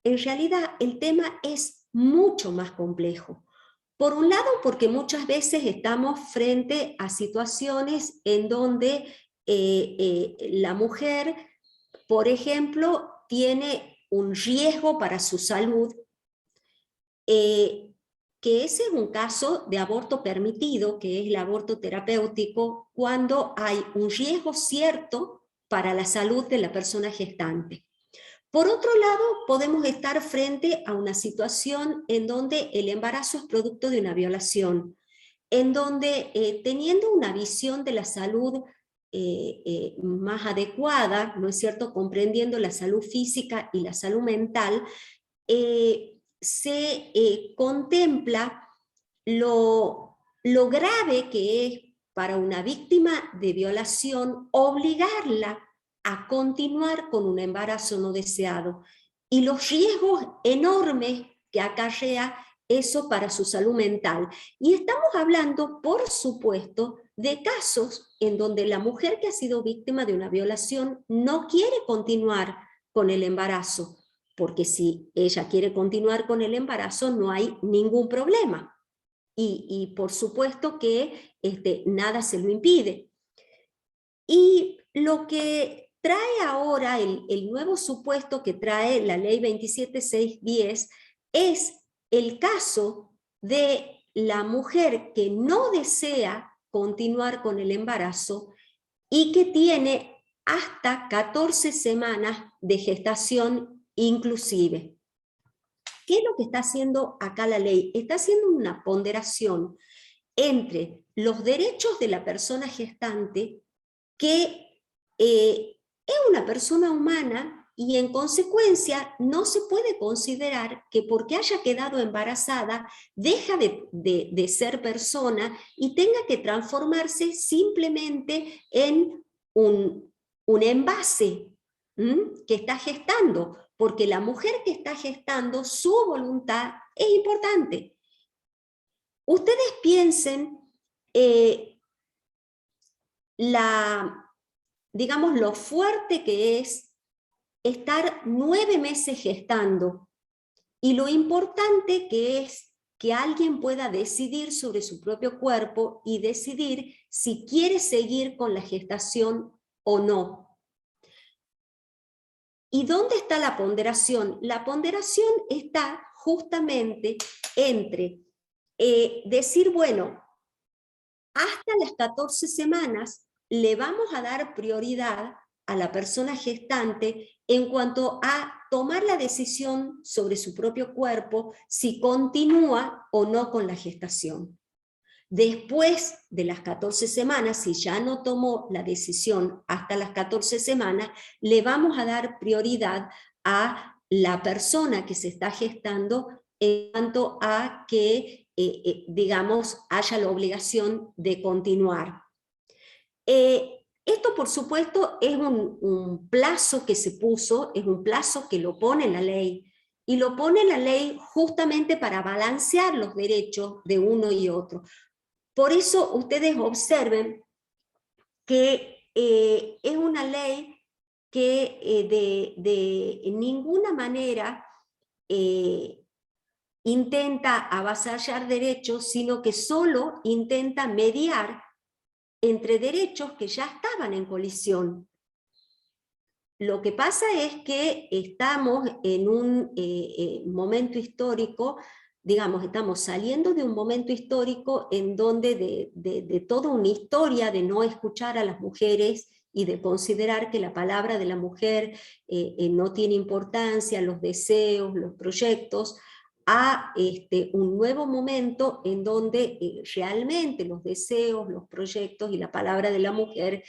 Speaker 1: el tema es mucho más complejo. Por un lado, porque muchas veces estamos frente a situaciones en donde la mujer, por ejemplo, tiene un riesgo para su salud, que ese es un caso de aborto permitido, que es el aborto terapéutico, cuando hay un riesgo cierto para la salud de la persona gestante. Por otro lado, podemos estar frente a una situación en donde el embarazo es producto de una violación, en donde teniendo una visión de la salud más adecuada, ¿no es cierto?, comprendiendo la salud física y la salud mental, se contempla lo grave que es para una víctima de violación obligarla a continuar con un embarazo no deseado, y los riesgos enormes que acarrea eso para su salud mental. Y estamos hablando, por supuesto, de casos en donde la mujer que ha sido víctima de una violación no quiere continuar con el embarazo, porque si ella quiere continuar con el embarazo no hay ningún problema. Y por supuesto que nada se lo impide. Y lo que trae ahora el nuevo supuesto que trae la ley 27610 es el caso de la mujer que no desea continuar con el embarazo y que tiene hasta 14 semanas de gestación inclusive. ¿Qué es lo que está haciendo acá la ley? Está haciendo una ponderación entre los derechos de la persona gestante, que es una persona humana, y en consecuencia no se puede considerar que porque haya quedado embarazada deja de ser persona y tenga que transformarse simplemente en un envase que está gestando, porque la mujer que está gestando, su voluntad es importante. Ustedes piensen digamos, lo fuerte que es estar 9 meses gestando, y lo importante que es que alguien pueda decidir sobre su propio cuerpo y decidir si quiere seguir con la gestación o no. ¿Y dónde está la ponderación? La ponderación está justamente entre decir, bueno, hasta las 14 semanas le vamos a dar prioridad a la persona gestante en cuanto a tomar la decisión sobre su propio cuerpo, si continúa o no con la gestación. Después de las 14 semanas, si ya no tomó la decisión hasta las 14 semanas, le vamos a dar prioridad a la persona que se está gestando en cuanto a que, digamos, haya la obligación de continuar. Esto, por supuesto, es un plazo que se puso, es un plazo que lo pone la ley, y lo pone la ley justamente para balancear los derechos de uno y otro. Por eso ustedes observen que es una ley que de ninguna manera intenta avasallar derechos, sino que solo intenta mediar entre derechos que ya estaban en colisión. Lo que pasa es que estamos en un momento histórico, digamos, estamos saliendo de un momento histórico en donde de toda una historia de no escuchar a las mujeres y de considerar que la palabra de la mujer no tiene importancia, los deseos, los proyectos, a un nuevo momento en donde realmente los deseos, los proyectos y la palabra de la mujer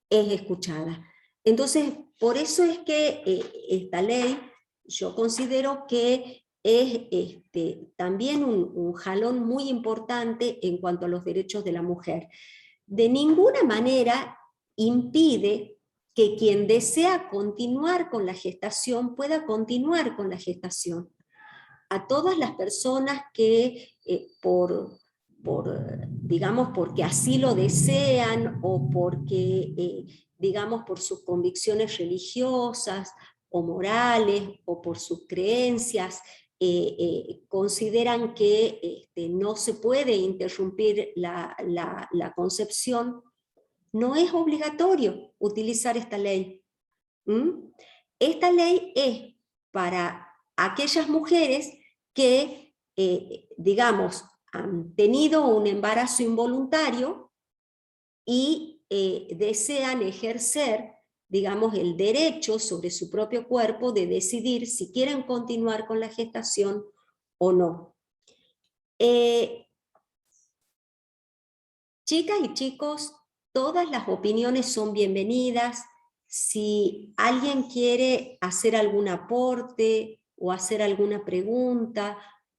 Speaker 1: es escuchada. Entonces, por eso es que esta ley, yo considero que es también un jalón muy importante en cuanto a los derechos de la mujer. De ninguna manera impide que quien desea continuar con la gestación pueda continuar con la gestación. A todas las personas que digamos, porque así lo desean o porque, digamos, por sus convicciones religiosas o morales o por sus creencias, consideran que no se puede interrumpir la concepción, no es obligatorio utilizar esta ley. Esta ley es para aquellas mujeres que, digamos, han tenido un embarazo involuntario y desean ejercer, digamos, el derecho sobre su propio cuerpo de decidir si quieren continuar con la gestación o no. Chicas y chicos, todas las opiniones son bienvenidas. Si alguien quiere hacer algún aporte o hacer alguna pregunta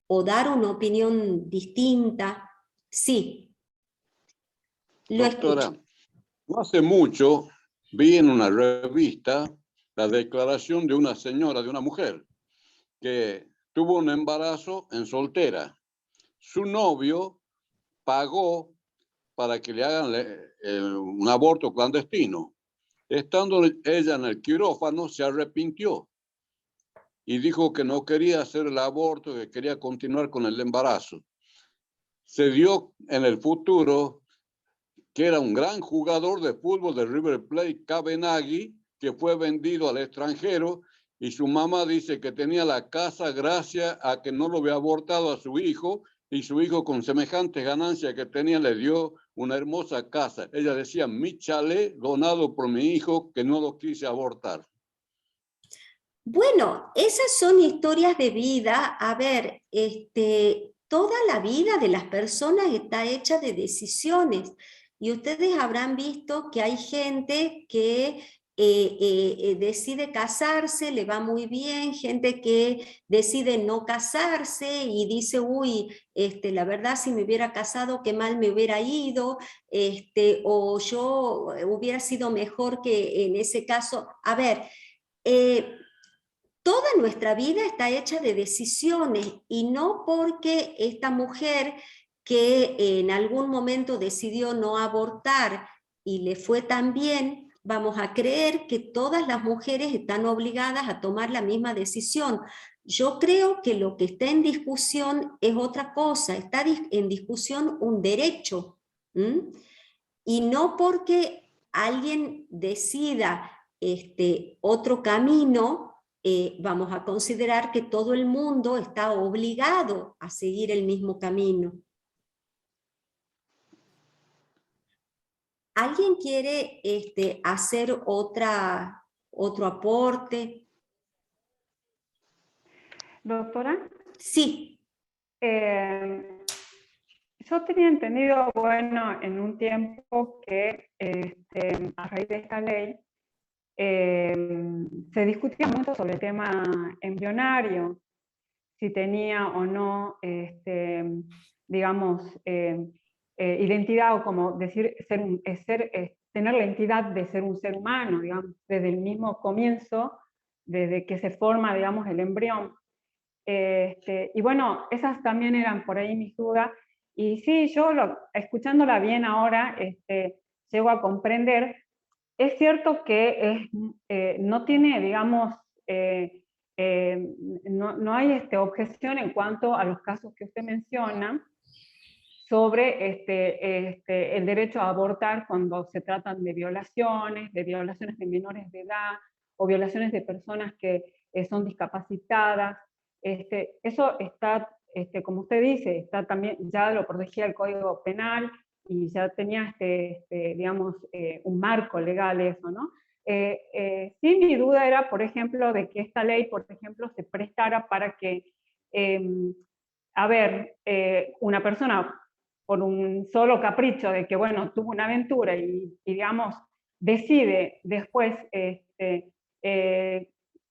Speaker 1: o dar una opinión distinta, sí.
Speaker 4: Doctora, no hace mucho vi en una revista la declaración de una señora, de una mujer, que tuvo un embarazo en soltera. Su novio pagó para que le hagan un aborto clandestino. Estando ella en el quirófano, se arrepintió y dijo que no quería hacer el aborto, que quería continuar con el embarazo. Se dio en el futuro que era un gran jugador de fútbol de River Plate, Cabenagui, que fue vendido al extranjero, y su mamá dice que tenía la casa gracias a que no lo había abortado a su hijo, y su hijo con semejantes ganancias que tenía le dio una hermosa casa. Ella decía, mi chalet donado por mi hijo que no lo quise abortar.
Speaker 1: Bueno, esas son historias de vida. A ver, toda la vida de las personas está hecha de decisiones. Y ustedes habrán visto que hay gente que decide casarse, le va muy bien, gente que decide no casarse y dice, uy, la verdad si me hubiera casado, qué mal me hubiera ido, o yo hubiera sido mejor que en ese caso. A ver, toda nuestra vida está hecha de decisiones y no porque esta mujer que en algún momento decidió no abortar y le fue tan bien, vamos a creer que todas las mujeres están obligadas a tomar la misma decisión. Yo creo que lo que está en discusión es otra cosa, está en discusión un derecho, ¿m? Y no porque alguien decida otro camino, vamos a considerar que todo el mundo está obligado a seguir el mismo camino. ¿Alguien quiere hacer otro aporte?
Speaker 3: Doctora,
Speaker 1: Sí.
Speaker 3: Yo tenía entendido, bueno, en un tiempo que a raíz de esta ley se discutía mucho sobre el tema embrionario, si tenía o no, digamos, identidad, o como decir, tener la entidad de ser un ser humano, digamos, desde el mismo comienzo, desde que se forma, digamos, el embrión. Y bueno, esas también eran por ahí mis dudas. Y sí, yo escuchándola bien ahora, llego a comprender. Es cierto que no tiene, digamos, no hay objeción en cuanto a los casos que usted menciona sobre el derecho a abortar cuando se tratan de violaciones de menores de edad, o violaciones de personas que son discapacitadas. Eso está, como usted dice, está también, ya lo protegía el Código Penal, y ya tenía, digamos, un marco legal eso, ¿no? Sí, mi duda era, por ejemplo, de que esta ley, por ejemplo, se prestara para que, a ver, una persona, por un solo capricho de que, bueno, tuvo una aventura y digamos, decide después,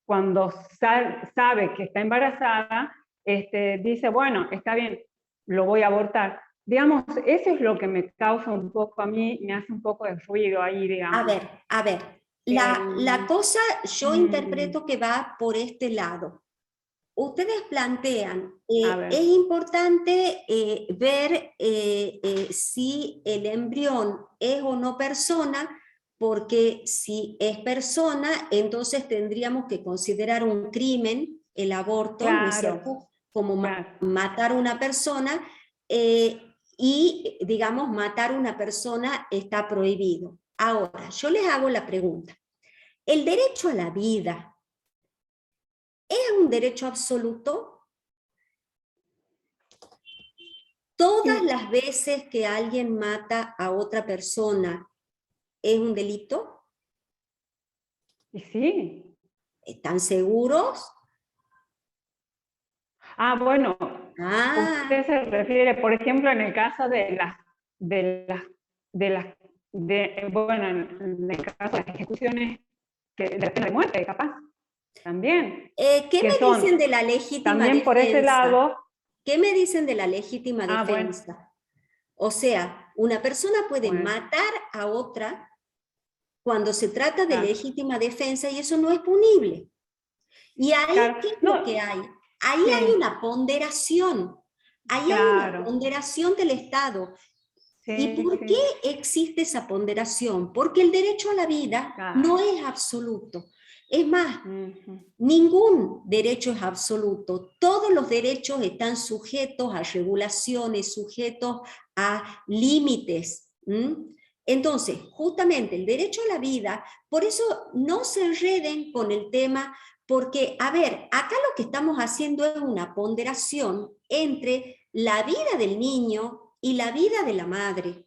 Speaker 3: cuando sabe que está embarazada, dice, bueno, está bien, lo voy a abortar. Digamos, eso es lo que me causa un poco a mí, me hace un poco de ruido ahí, digamos.
Speaker 1: A ver, la cosa yo interpreto que va por este lado. Ustedes plantean, es importante ver si el embrión es o no persona, porque si es persona, entonces tendríamos que considerar un crimen el aborto,
Speaker 3: claro,
Speaker 1: ¿no es cierto? Como
Speaker 3: claro.
Speaker 1: matar a una persona, y digamos matar a una persona está prohibido. Ahora, yo les hago la pregunta. ¿El derecho a la vida es un derecho absoluto? ¿Todas las veces que alguien mata a otra persona es un delito?
Speaker 3: Y sí.
Speaker 1: ¿Están seguros?
Speaker 3: Bueno, usted se refiere, por ejemplo, en el caso bueno, en el caso de las ejecuciones de la pena de muerte, capaz, también.
Speaker 1: ¿Qué me dicen de la legítima
Speaker 3: también
Speaker 1: defensa?
Speaker 3: Por ese lado.
Speaker 1: ¿Qué me dicen de la legítima defensa?
Speaker 3: Bueno.
Speaker 1: O sea, una persona puede matar a otra cuando se trata de legítima defensa, y eso no es punible. Y ahí, ¿qué es lo que hay? Ahí hay una ponderación. Ahí hay una ponderación del Estado. ¿Y por qué existe esa ponderación? Porque el derecho a la vida no es absoluto. Es más, ningún derecho es absoluto. Todos los derechos están sujetos a regulaciones, sujetos a límites. Entonces, justamente el derecho a la vida, por eso no se enreden con el tema, porque, a ver, acá lo que estamos haciendo es una ponderación entre la vida del niño y la vida de la madre.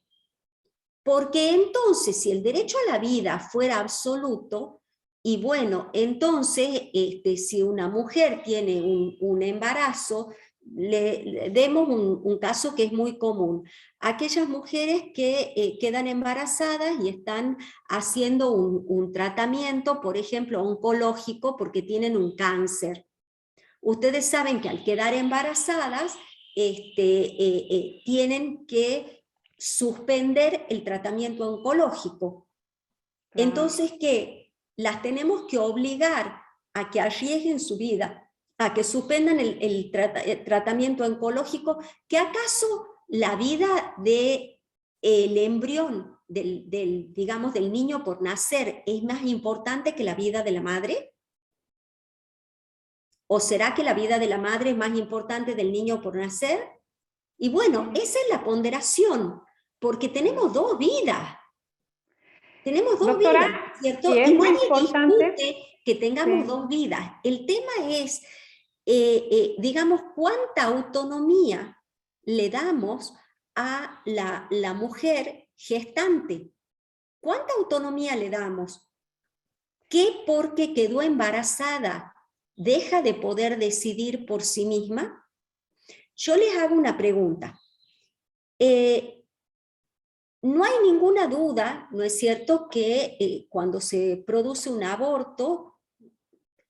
Speaker 1: Porque entonces, si el derecho a la vida fuera absoluto, y bueno, entonces, si una mujer tiene un embarazo, le demos un caso que es muy común. Aquellas mujeres que quedan embarazadas y están haciendo un tratamiento, por ejemplo, oncológico, porque tienen un cáncer. Ustedes saben que al quedar embarazadas, tienen que suspender el tratamiento oncológico. Entonces, ¿qué? Las tenemos que obligar a que arriesguen su vida, a que suspendan el tratamiento oncológico, que acaso la vida del embrión, digamos, del niño por nacer, es más importante que la vida de la madre. ¿O será que la vida de la madre es más importante del niño por nacer? Y bueno, esa es la ponderación, porque tenemos dos vidas. Tenemos dos
Speaker 3: Doctora,
Speaker 1: vidas, ¿cierto?
Speaker 3: y es
Speaker 1: Y
Speaker 3: muy
Speaker 1: nadie
Speaker 3: importante,
Speaker 1: discute que tengamos
Speaker 3: sí,
Speaker 1: dos vidas. El tema es, digamos, cuánta autonomía le damos a la mujer gestante. ¿Cuánta autonomía le damos? ¿Qué porque quedó embarazada deja de poder decidir por sí misma? Yo les hago una pregunta. No hay ninguna duda, ¿no es cierto?, que cuando se produce un aborto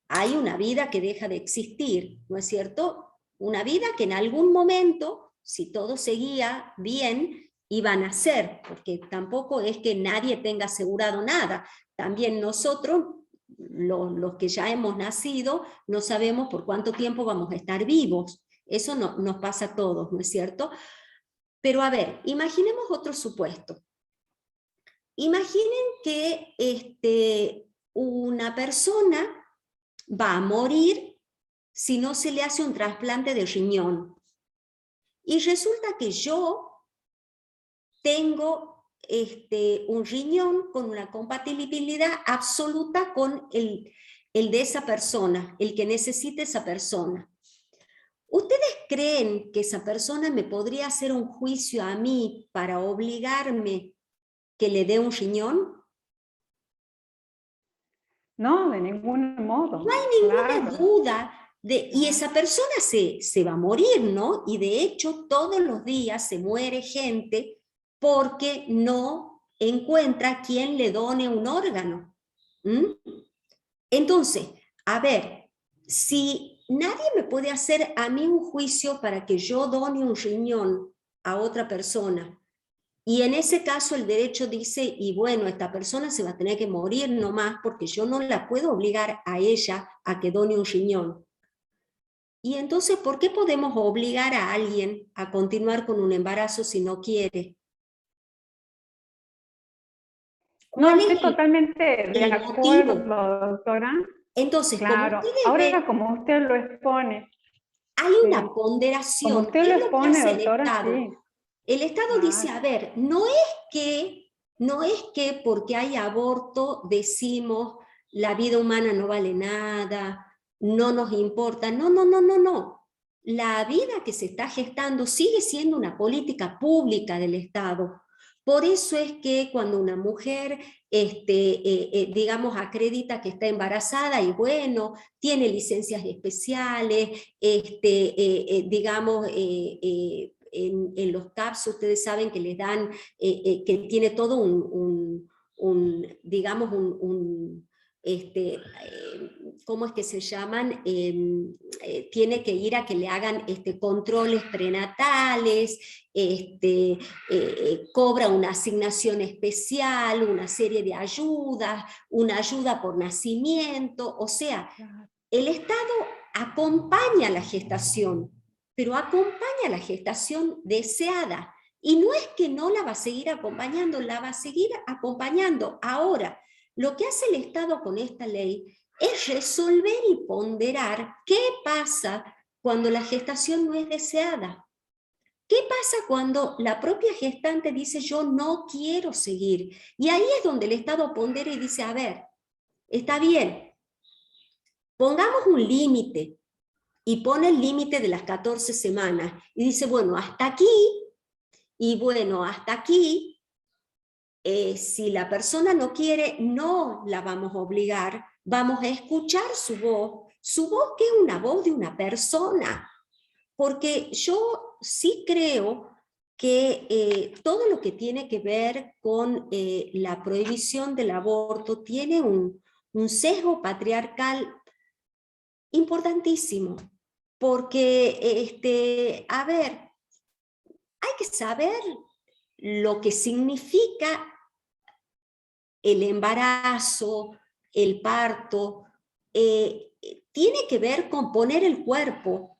Speaker 1: hay una vida que deja de existir, ¿no es cierto? Una vida que en algún momento, si todo seguía bien, iba a nacer, porque tampoco es que nadie tenga asegurado nada. También nosotros, los que ya hemos nacido, no sabemos por cuánto tiempo vamos a estar vivos. Eso no, nos pasa a todos, ¿no es cierto? Pero a ver, imaginemos otro supuesto. Imaginen que una persona va a morir si no se le hace un trasplante de riñón. Y resulta que yo tengo un riñón con una compatibilidad absoluta con el de esa persona, el que necesite esa persona. ¿Ustedes creen que esa persona me podría hacer un juicio a mí para obligarme que le dé un riñón?
Speaker 3: no, de ningún modo.
Speaker 1: No hay ninguna
Speaker 3: Claro.
Speaker 1: duda, y esa persona se va a morir, ¿no? Y de hecho todos los días se muere gente porque no encuentra quien le done un órgano. ¿Mm? Entonces, a ver, si nadie me puede hacer a mí un juicio para que yo done un riñón a otra persona, y en ese caso el derecho dice, y bueno, esta persona se va a tener que morir nomás porque yo no la puedo obligar a ella a que done un riñón. Y entonces, ¿por qué podemos obligar a alguien a continuar con un embarazo si no quiere?
Speaker 3: No,
Speaker 1: ¿Cuál
Speaker 3: estoy
Speaker 1: es
Speaker 3: totalmente de
Speaker 1: el
Speaker 3: acuerdo,
Speaker 1: motivo?
Speaker 3: doctora.
Speaker 1: Entonces, como
Speaker 3: Claro,
Speaker 1: ustedes ven,
Speaker 3: ahora como usted lo expone,
Speaker 1: hay
Speaker 3: sí,
Speaker 1: una
Speaker 3: como
Speaker 1: ponderación.
Speaker 3: usted
Speaker 1: ¿Qué
Speaker 3: lo
Speaker 1: es lo que
Speaker 3: expone,
Speaker 1: hace el
Speaker 3: doctora,
Speaker 1: Estado?
Speaker 3: sí,
Speaker 1: El Estado dice,
Speaker 3: claro.
Speaker 1: a ver, no es que porque hay aborto decimos la vida humana no vale nada, no nos importa. No, no, no, no, no. La vida que se está gestando sigue siendo una política pública del Estado. Por eso es que cuando una mujer, digamos, acredita que está embarazada y bueno, tiene licencias especiales, digamos, en los CAPS ustedes saben que les dan, que tiene todo digamos, ¿cómo es que se llaman? Tiene que ir a que le hagan controles prenatales, cobra una asignación especial, una serie de ayudas, una ayuda por nacimiento, o sea, el Estado acompaña la gestación, pero acompaña la gestación deseada. Y no es que no la va a seguir acompañando, la va a seguir acompañando. Ahora, lo que hace el Estado con esta ley es resolver y ponderar qué pasa cuando la gestación no es deseada. ¿Qué pasa cuando la propia gestante dice yo no quiero seguir? Y ahí es donde el Estado pondera y dice, a ver, está bien, pongamos un límite, y pone el límite de las 14 semanas, y dice, bueno, hasta aquí, y bueno, hasta aquí, si la persona no quiere, no la vamos a obligar, vamos a escuchar su voz que es una voz de una persona, porque yo sí creo que todo lo que tiene que ver con la prohibición del aborto tiene un sesgo patriarcal importantísimo, porque, a ver, hay que saber lo que significa el embarazo, el parto, tiene que ver con poner el cuerpo.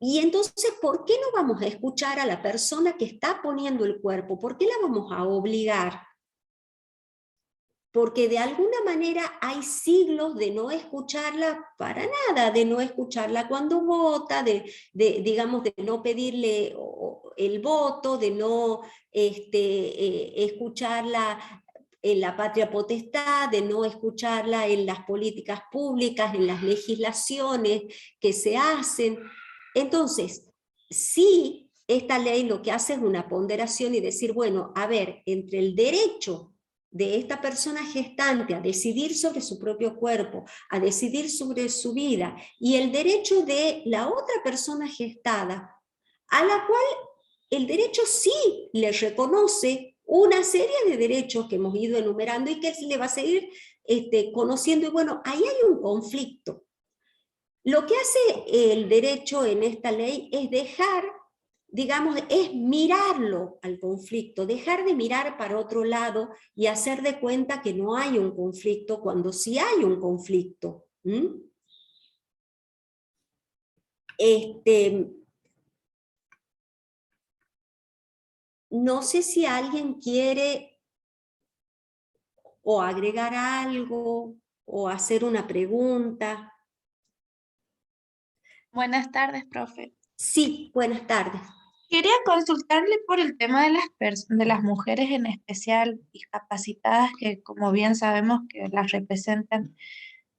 Speaker 1: Y entonces, ¿por qué no vamos a escuchar a la persona que está poniendo el cuerpo? ¿Por qué la vamos a obligar? porque de alguna manera hay siglos de no escucharla para nada, de no escucharla cuando vota, digamos, de no pedirle el voto, de no escucharla en la patria potestad, de no escucharla en las políticas públicas, en las legislaciones que se hacen. Entonces, sí, esta ley lo que hace es una ponderación y decir, bueno, a ver, entre el derecho de esta persona gestante a decidir sobre su propio cuerpo, a decidir sobre su vida, y el derecho de la otra persona gestada, a la cual el derecho sí le reconoce una serie de derechos que hemos ido enumerando y que se le va a seguir conociendo, y bueno, ahí hay un conflicto. Lo que hace el derecho en esta ley es dejar, digamos, es mirarlo al conflicto, dejar de mirar para otro lado y hacer de cuenta que no hay un conflicto cuando sí hay un conflicto. No sé si alguien quiere o agregar algo o hacer una pregunta.
Speaker 7: Buenas tardes, profe.
Speaker 1: Sí, buenas tardes.
Speaker 7: Quería consultarle por el tema de las mujeres en especial discapacitadas, que como bien sabemos que las representan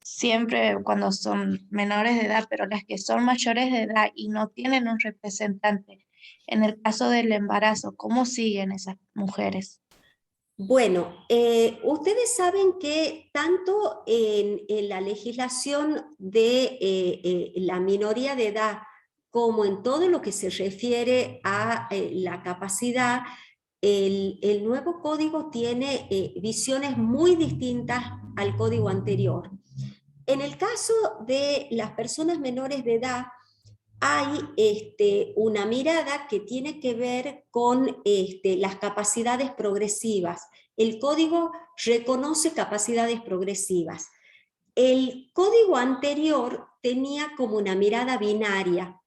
Speaker 7: siempre cuando son menores de edad, pero las que son mayores de edad y no tienen un representante. En el caso del embarazo, ¿cómo siguen esas mujeres?
Speaker 1: Bueno, ustedes saben que tanto en la legislación de la minoría de edad como en todo lo que se refiere a la capacidad, el nuevo código tiene visiones muy distintas al código anterior. En el caso de las personas menores de edad, hay una mirada que tiene que ver con las capacidades progresivas. El código reconoce capacidades progresivas. El código anterior tenía como una mirada binaria,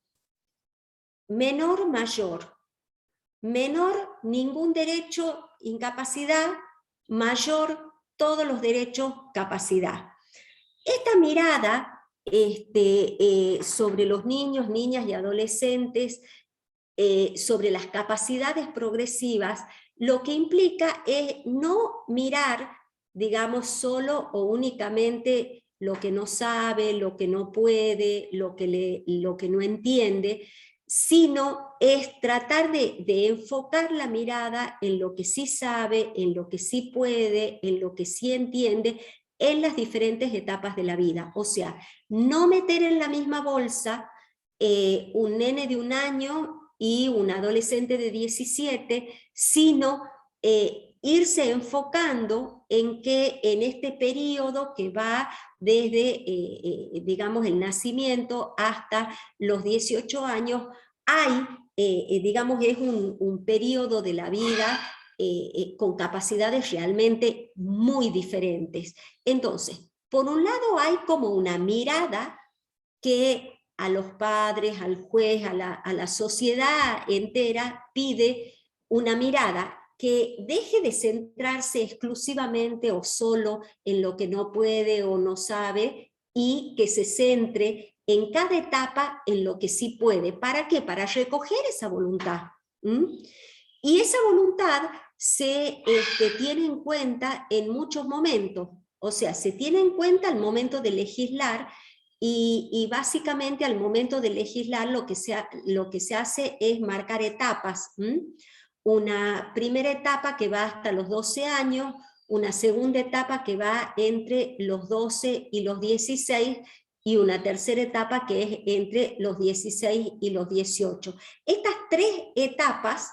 Speaker 1: menor-mayor. Menor, ningún derecho, incapacidad; mayor, todos los derechos, capacidad. Esta mirada sobre los niños, niñas y adolescentes, sobre las capacidades progresivas, lo que implica es no mirar, digamos, solo o únicamente lo que no sabe, lo que no puede, lo que no entiende, sino es tratar de enfocar la mirada en lo que sí sabe, en lo que sí puede, en lo que sí entiende, en las diferentes etapas de la vida. O sea, no meter en la misma bolsa un nene de 1 año y un adolescente de 17, sino irse enfocando en que en este periodo que va desde, digamos, el nacimiento hasta los 18 años, hay, digamos, es un periodo de la vida con capacidades realmente muy diferentes. Entonces, por un lado hay como una mirada que a los padres, al juez, a la sociedad entera pide una mirada que deje de centrarse exclusivamente o solo en lo que no puede o no sabe, y que se centre en cada etapa en lo que sí puede. ¿Para qué? Para recoger esa voluntad. Y esa voluntad se tiene en cuenta en muchos momentos. O sea, se tiene en cuenta al momento de legislar, y básicamente al momento de legislar lo que se hace es marcar etapas. Una primera etapa que va hasta los 12 años, una segunda etapa que va entre los 12 y los 16, y una tercera etapa que es entre los 16 y los 18. Estas 3 etapas,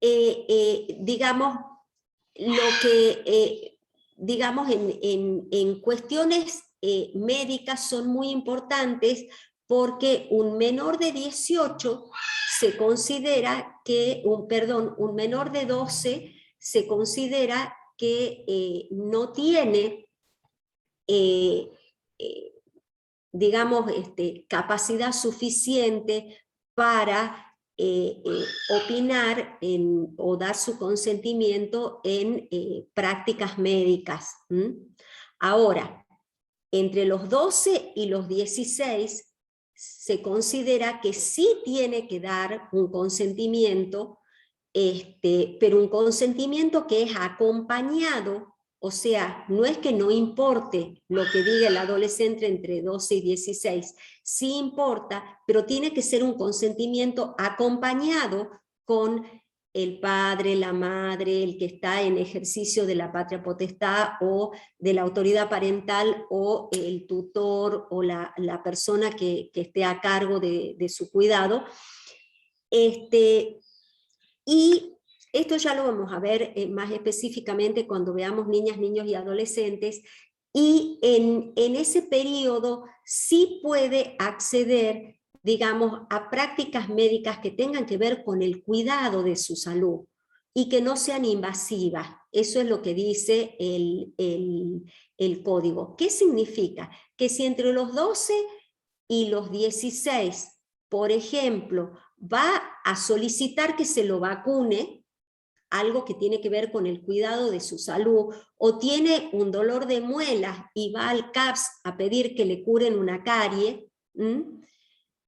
Speaker 1: digamos, lo que, digamos, en cuestiones médicas son muy importantes, porque un menor de 18 se considera que, un menor de 12 se considera que no tiene, digamos, capacidad suficiente para opinar o dar su consentimiento en prácticas médicas. Ahora, entre los 12 y los 16 se considera que sí tiene que dar un consentimiento, pero un consentimiento que es acompañado, o sea, no es que no importe lo que diga el adolescente entre 12 y 16, sí importa, pero tiene que ser un consentimiento acompañado con el padre, la madre, el que está en ejercicio de la patria potestad o de la autoridad parental, o el tutor o la persona que esté a cargo de su cuidado. Y esto ya lo vamos a ver más específicamente cuando veamos niñas, niños y adolescentes, y en ese periodo sí puede acceder, digamos, a prácticas médicas que tengan que ver con el cuidado de su salud y que no sean invasivas. Eso es lo que dice el código. ¿Qué significa? Que si entre los 12 y los 16, por ejemplo, va a solicitar que se lo vacune, algo que tiene que ver con el cuidado de su salud, o tiene un dolor de muelas y va al CAPS a pedir que le curen una carie,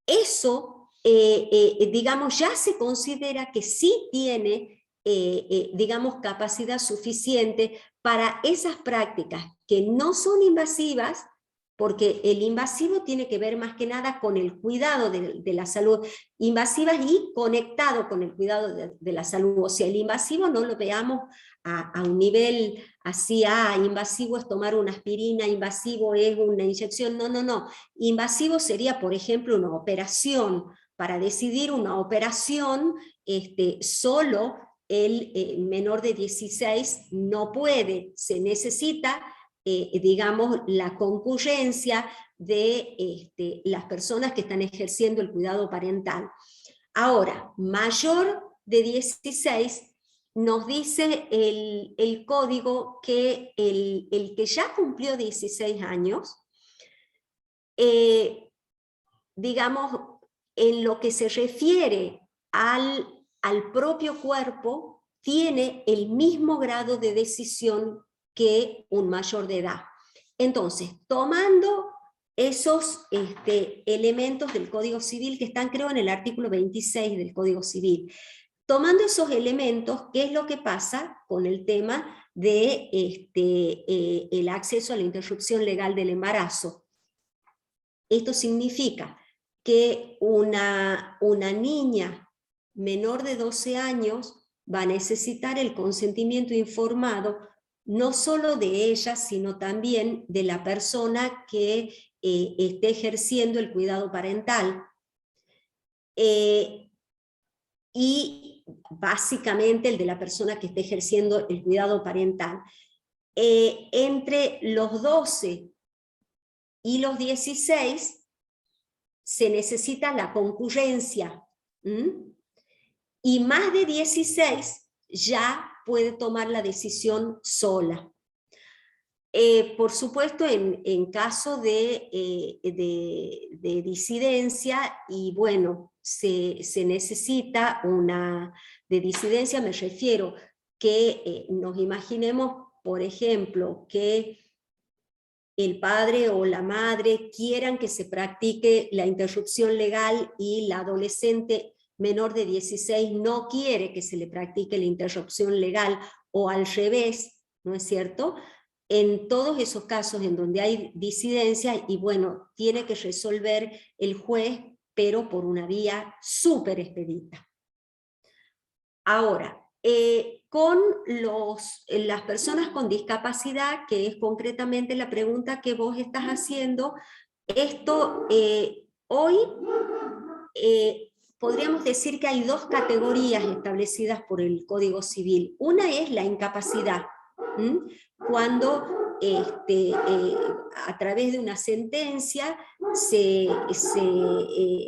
Speaker 1: eso, digamos, ya se considera que sí tiene, digamos, capacidad suficiente para esas prácticas que no son invasivas, porque el invasivo tiene que ver más que nada con el cuidado de la salud, invasivas y conectado con el cuidado de la salud. O sea, el invasivo no lo veamos a un nivel así, invasivo es tomar una aspirina, invasivo es una inyección, no. Invasivo sería, por ejemplo, una operación. Para decidir una operación, solo el menor de 16 no puede, se necesita digamos, la concurrencia de las personas que están ejerciendo el cuidado parental. Ahora, mayor de 16, nos dice el código que el que ya cumplió 16 años, digamos, en lo que se refiere al propio cuerpo, tiene el mismo grado de decisión que un mayor de edad. Entonces, tomando esos elementos del Código Civil que están, creo, en el artículo 26 del Código Civil, tomando esos elementos, ¿qué es lo que pasa con el tema de el acceso a la interrupción legal del embarazo? Esto significa que una niña menor de 12 años va a necesitar el consentimiento informado no solo de ella, sino también de la persona que esté ejerciendo el cuidado parental. Y básicamente el de la persona que esté ejerciendo el cuidado parental. Entre los 12 y los 16 se necesita la concurrencia. Y más de 16 ya puede tomar la decisión sola. Por supuesto, en caso de disidencia, y bueno, se necesita de disidencia me refiero que nos imaginemos, por ejemplo, que el padre o la madre quieran que se practique la interrupción legal y la adolescente menor de 16 no quiere que se le practique la interrupción legal, o al revés, ¿no es cierto? En todos esos casos en donde hay disidencia, y bueno, tiene que resolver el juez, pero por una vía súper expedita. Ahora, con las personas con discapacidad, que es concretamente la pregunta que vos estás haciendo, esto hoy podríamos decir que hay dos categorías establecidas por el Código Civil. Una es la incapacidad, cuando a través de una sentencia se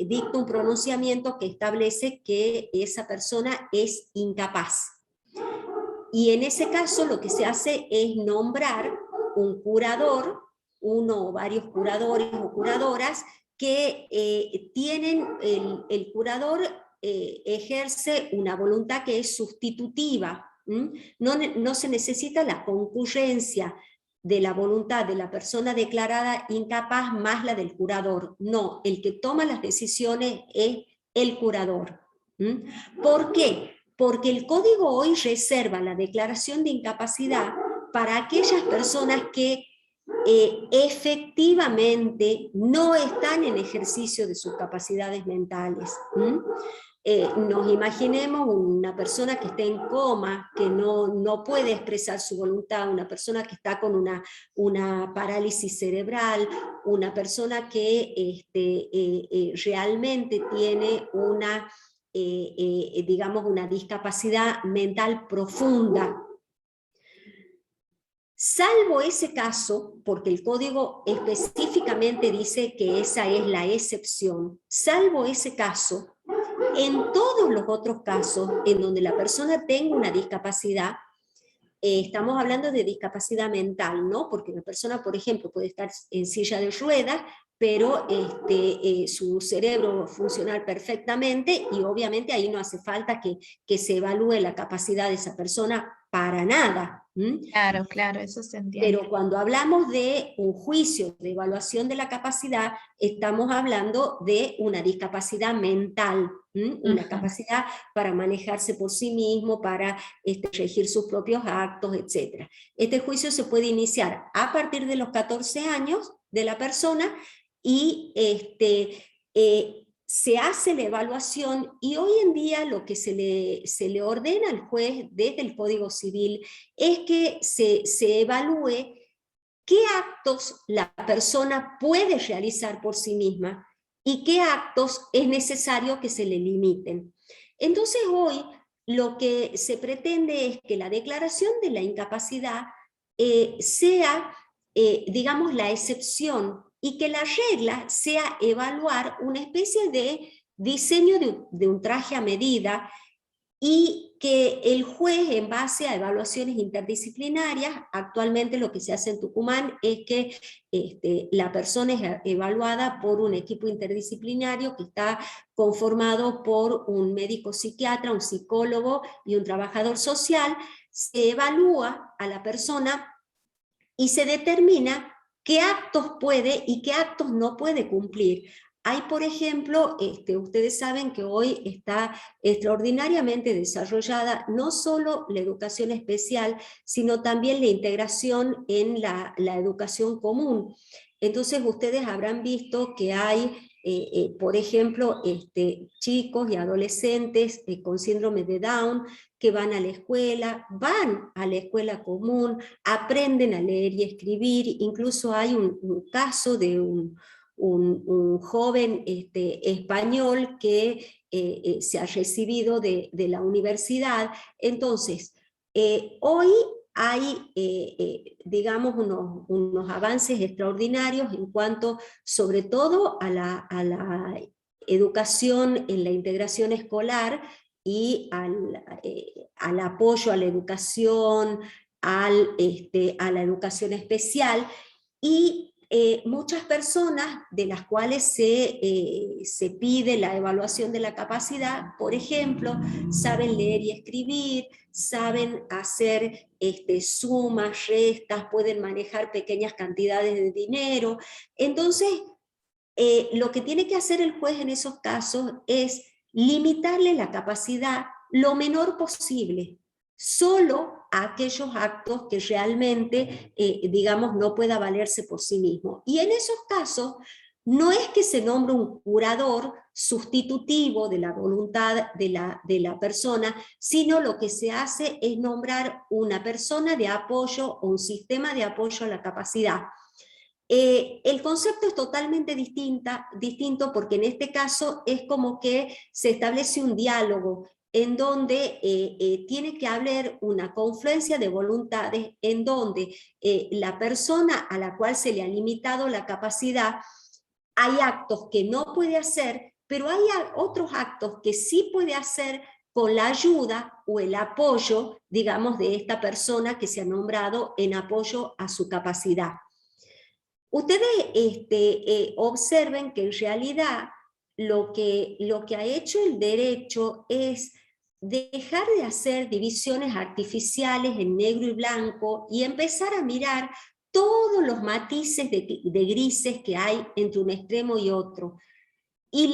Speaker 1: dicta un pronunciamiento que establece que esa persona es incapaz. Y en ese caso lo que se hace es nombrar un curador, uno o varios curadores o curadoras, que tienen, el curador ejerce una voluntad que es sustitutiva. No se necesita la concurrencia de la voluntad de la persona declarada incapaz más la del curador. No, el que toma las decisiones es el curador. ¿Por qué? Porque el código hoy reserva la declaración de incapacidad para aquellas personas que efectivamente no están en ejercicio de sus capacidades mentales. Nos imaginemos una persona que esté en coma, que no puede expresar su voluntad, una persona que está con una parálisis cerebral, una persona que realmente tiene digamos, una discapacidad mental profunda. Salvo ese caso, porque el código específicamente dice que esa es la excepción, salvo ese caso, en todos los otros casos en donde la persona tenga una discapacidad, estamos hablando de discapacidad mental, ¿no? Porque la persona, por ejemplo, puede estar en silla de ruedas, pero su cerebro funcionar perfectamente, y obviamente ahí no hace falta que se evalúe la capacidad de esa persona para nada.
Speaker 7: Claro, claro, eso se entiende.
Speaker 1: Pero cuando hablamos de un juicio de evaluación de la capacidad, estamos hablando de una discapacidad mental, una capacidad para manejarse por sí mismo, para regir sus propios actos, etc. Este juicio se puede iniciar a partir de los 14 años de la persona y se hace la evaluación, y hoy en día lo que se le ordena al juez desde el Código Civil es que se evalúe qué actos la persona puede realizar por sí misma y qué actos es necesario que se le limiten. Entonces hoy lo que se pretende es que la declaración de la incapacidad sea, digamos, la excepción, y que la regla sea evaluar una especie de diseño de un traje a medida, y que el juez, en base a evaluaciones interdisciplinarias, actualmente lo que se hace en Tucumán es que la persona es evaluada por un equipo interdisciplinario que está conformado por un médico psiquiatra, un psicólogo y un trabajador social. Se evalúa a la persona y se determina qué actos puede y qué actos no puede cumplir. Hay, por ejemplo, ustedes saben que hoy está extraordinariamente desarrollada no solo la educación especial, sino también la integración en la educación común. Entonces ustedes habrán visto que hay, por ejemplo, chicos y adolescentes con síndrome de Down que van a la escuela común, aprenden a leer y escribir. Incluso hay un caso de un joven español que se ha recibido de la universidad. Entonces, hoy hay, digamos, unos avances extraordinarios en cuanto, sobre todo, a la educación en la integración escolar y al apoyo a la educación, a la educación especial, y muchas personas de las cuales se pide la evaluación de la capacidad, por ejemplo, saben leer y escribir, saben hacer sumas, restas, pueden manejar pequeñas cantidades de dinero. Entonces, lo que tiene que hacer el juez en esos casos es limitarle la capacidad lo menor posible, solo a aquellos actos que realmente, digamos, no pueda valerse por sí mismo. Y en esos casos, no es que se nombre un curador sustitutivo de la voluntad de la persona, sino lo que se hace es nombrar una persona de apoyo o un sistema de apoyo a la capacidad. El concepto es totalmente distinto, porque en este caso es como que se establece un diálogo en donde tiene que haber una confluencia de voluntades, en donde la persona a la cual se le ha limitado la capacidad, hay actos que no puede hacer, pero hay otros actos que sí puede hacer con la ayuda o el apoyo, digamos, de esta persona que se ha nombrado en apoyo a su capacidad. Ustedes observen que en realidad lo que ha hecho el derecho es dejar de hacer divisiones artificiales en negro y blanco y empezar a mirar todos los matices de grises que hay entre un extremo y otro. Y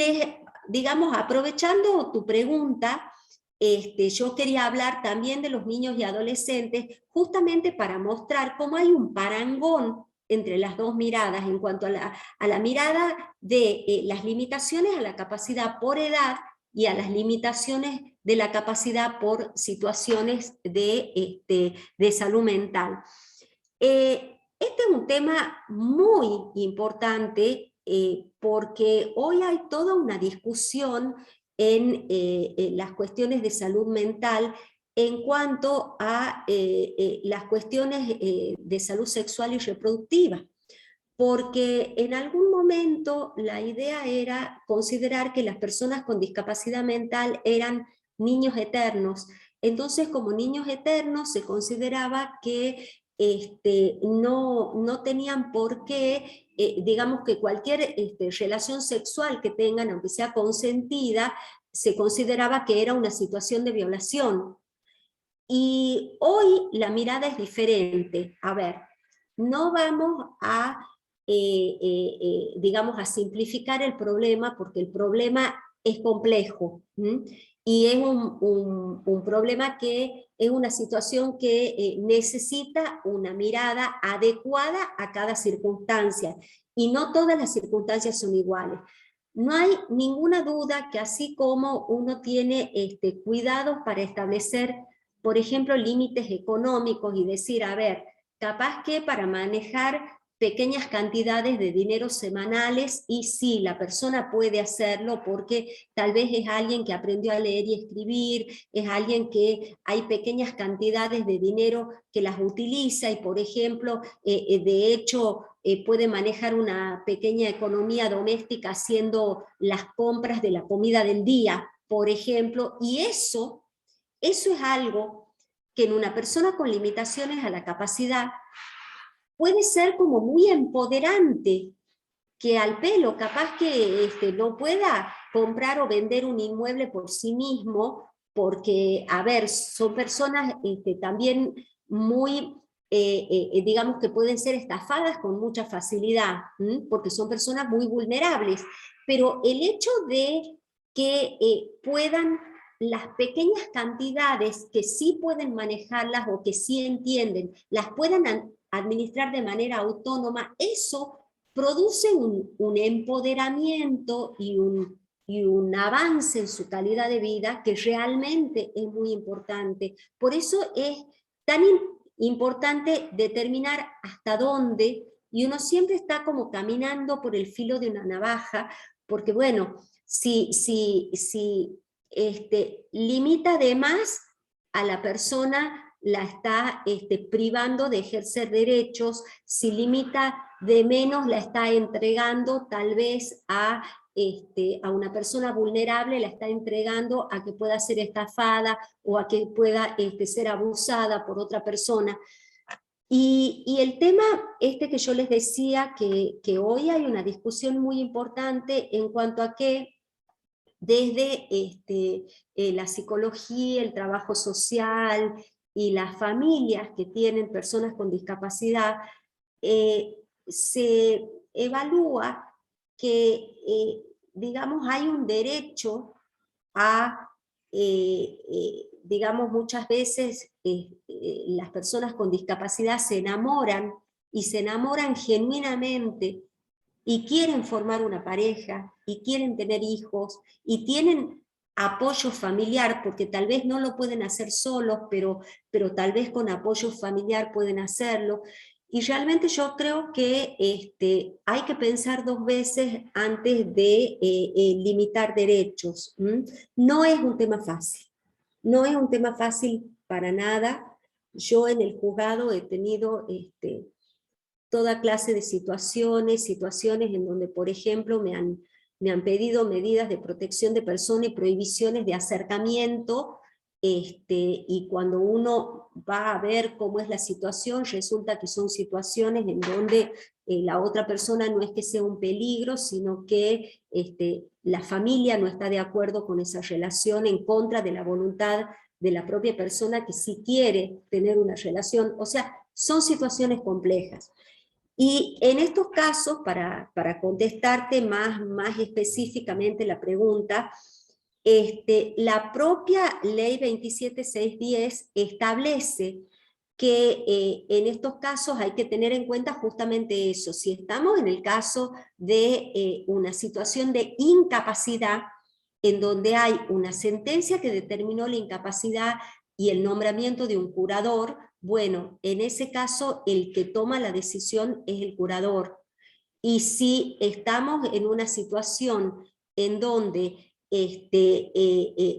Speaker 1: digamos, aprovechando tu pregunta, yo quería hablar también de los niños y adolescentes, justamente para mostrar cómo hay un parangón entre las dos miradas en cuanto a la mirada de las limitaciones a la capacidad por edad y a las limitaciones de la capacidad por situaciones de salud mental. Este es un tema muy importante porque hoy hay toda una discusión en las cuestiones de salud mental en cuanto a las cuestiones de salud sexual y reproductiva. Porque en algún momento la idea era considerar que las personas con discapacidad mental eran niños eternos. Entonces, como niños eternos se consideraba que no tenían por qué, digamos que cualquier relación sexual que tengan, aunque sea consentida, se consideraba que era una situación de violación. Y hoy la mirada es diferente. A ver, no vamos a, digamos, a simplificar el problema, porque el problema es complejo, y es un problema que es una situación que necesita una mirada adecuada a cada circunstancia, y no todas las circunstancias son iguales. No hay ninguna duda que así como uno tiene cuidados para establecer, por ejemplo, límites económicos y decir, a ver, capaz que para manejar pequeñas cantidades de dinero semanales, y sí, la persona puede hacerlo porque tal vez es alguien que aprendió a leer y escribir, es alguien que hay pequeñas cantidades de dinero que las utiliza y, por ejemplo, de hecho, puede manejar una pequeña economía doméstica haciendo las compras de la comida del día, por ejemplo, y eso es algo que en una persona con limitaciones a la capacidad puede ser como muy empoderante, que al pelo, capaz que no pueda comprar o vender un inmueble por sí mismo, porque, a ver, son personas también muy, digamos que pueden ser estafadas con mucha facilidad, porque son personas muy vulnerables, pero el hecho de que puedan las pequeñas cantidades que sí pueden manejarlas o que sí entienden, las puedan administrar de manera autónoma, eso produce un empoderamiento y un avance en su calidad de vida que realmente es muy importante. Por eso es tan importante determinar hasta dónde, y uno siempre está como caminando por el filo de una navaja, porque bueno, si limita de más a la persona, la está privando de ejercer derechos, si limita de menos, la está entregando tal vez a una persona vulnerable, la está entregando a que pueda ser estafada o a que pueda ser abusada por otra persona. Y el tema que yo les decía, que hoy hay una discusión muy importante en cuanto a que desde la psicología, el trabajo social y las familias que tienen personas con discapacidad, se evalúa que, digamos, hay un derecho a, digamos, muchas veces las personas con discapacidad se enamoran, y se enamoran genuinamente, y quieren formar una pareja, y quieren tener hijos, y tienen apoyo familiar, porque tal vez no lo pueden hacer solos, pero tal vez con apoyo familiar pueden hacerlo. Y realmente yo creo que hay que pensar dos veces antes de limitar derechos. No es un tema fácil, no es un tema fácil para nada. Yo en el juzgado he tenido toda clase de situaciones en donde, por ejemplo, me han pedido medidas de protección de persona y prohibiciones de acercamiento, y cuando uno va a ver cómo es la situación, resulta que son situaciones en donde la otra persona no es que sea un peligro, sino que la familia no está de acuerdo con esa relación, en contra de la voluntad de la propia persona que sí quiere tener una relación. O sea, son situaciones complejas. Y en estos casos, para contestarte más específicamente la pregunta, la propia ley 27610 establece que en estos casos hay que tener en cuenta justamente eso. Si estamos en el caso de una situación de incapacidad, en donde hay una sentencia que determinó la incapacidad y el nombramiento de un curador, bueno, en ese caso el que toma la decisión es el curador. Y si estamos en una situación en donde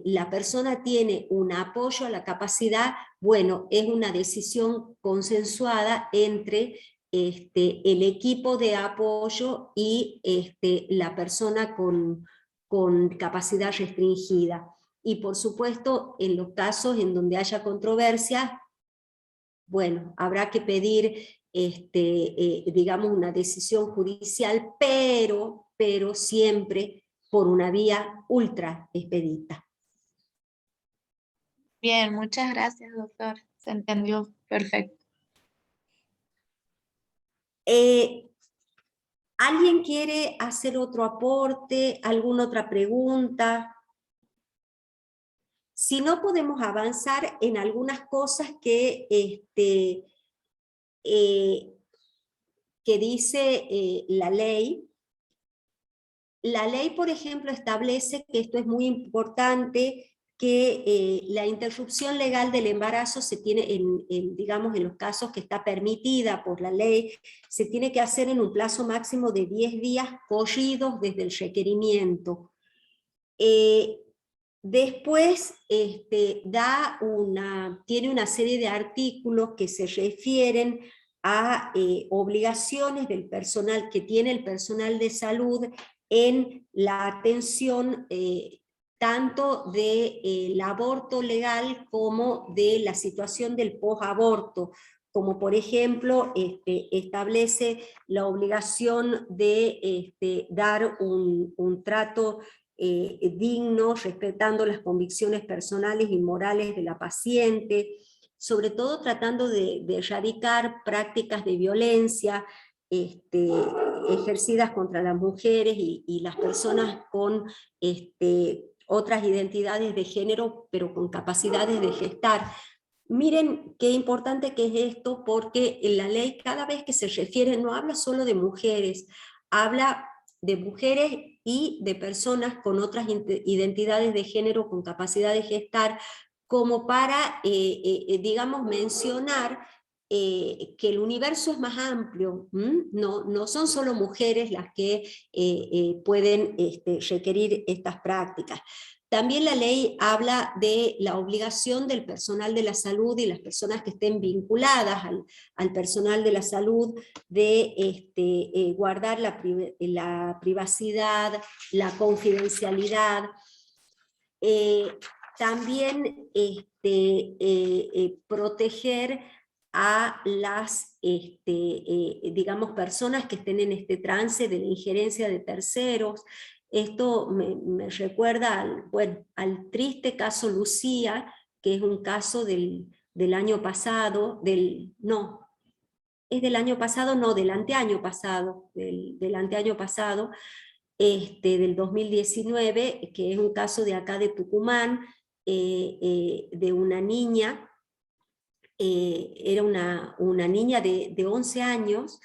Speaker 1: la persona tiene un apoyo a la capacidad, bueno, es una decisión consensuada entre el equipo de apoyo y la persona con capacidad restringida. Y por supuesto, en los casos en donde haya controversia, bueno, habrá que pedir, digamos, una decisión judicial, pero siempre por una vía ultra expedita.
Speaker 7: Bien, muchas gracias, doctor. Se entendió perfecto.
Speaker 1: ¿Alguien quiere hacer otro aporte? ¿Alguna otra pregunta? Si no, podemos avanzar en algunas cosas que, que dice la ley. La ley, por ejemplo, establece que esto es muy importante, que la interrupción legal del embarazo se tiene, digamos, en los casos que está permitida por la ley, se tiene que hacer en un plazo máximo de 10 días corridos desde el requerimiento. Después tiene una serie de artículos que se refieren a obligaciones del personal que tiene el personal de salud en la atención tanto del aborto legal como de la situación del posaborto, como por ejemplo establece la obligación de dar un trato digno, respetando las convicciones personales y morales de la paciente, sobre todo tratando de erradicar prácticas de violencia ejercidas contra las mujeres y las personas con otras identidades de género, pero con capacidades de gestar. Miren qué importante que es esto, porque en la ley cada vez que se refiere no habla solo de mujeres, habla de mujeres y de personas con otras identidades de género, con capacidad de gestar, como para, digamos, mencionar que el universo es más amplio, no son solo mujeres las que pueden requerir estas prácticas. También la ley habla de la obligación del personal de la salud y las personas que estén vinculadas al personal de la salud de guardar la privacidad, la confidencialidad. También proteger a las, digamos, personas que estén en este trance de la injerencia de terceros. Esto me recuerda al triste caso Lucía, que es un caso del año pasado, del anteaño pasado, del anteaño pasado, del 2019, que es un caso de acá de Tucumán, de una niña, era una niña de 11 años,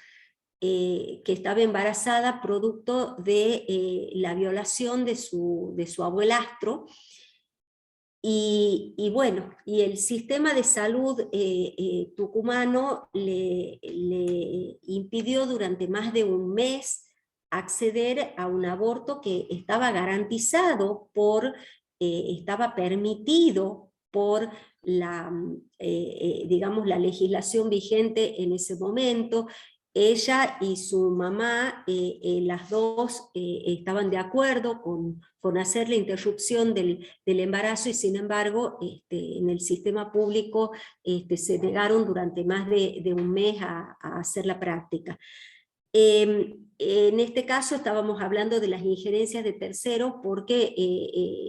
Speaker 1: que estaba embarazada producto de la violación de su abuelastro, y bueno, y el sistema de salud tucumano le impidió durante más de un mes acceder a un aborto que estaba garantizado estaba permitido por digamos, la legislación vigente en ese momento. Ella y su mamá, las dos estaban de acuerdo con hacer la interrupción del embarazo, y sin embargo en el sistema público se negaron durante más de un mes a hacer la práctica. En este caso estábamos hablando de las injerencias de terceros porque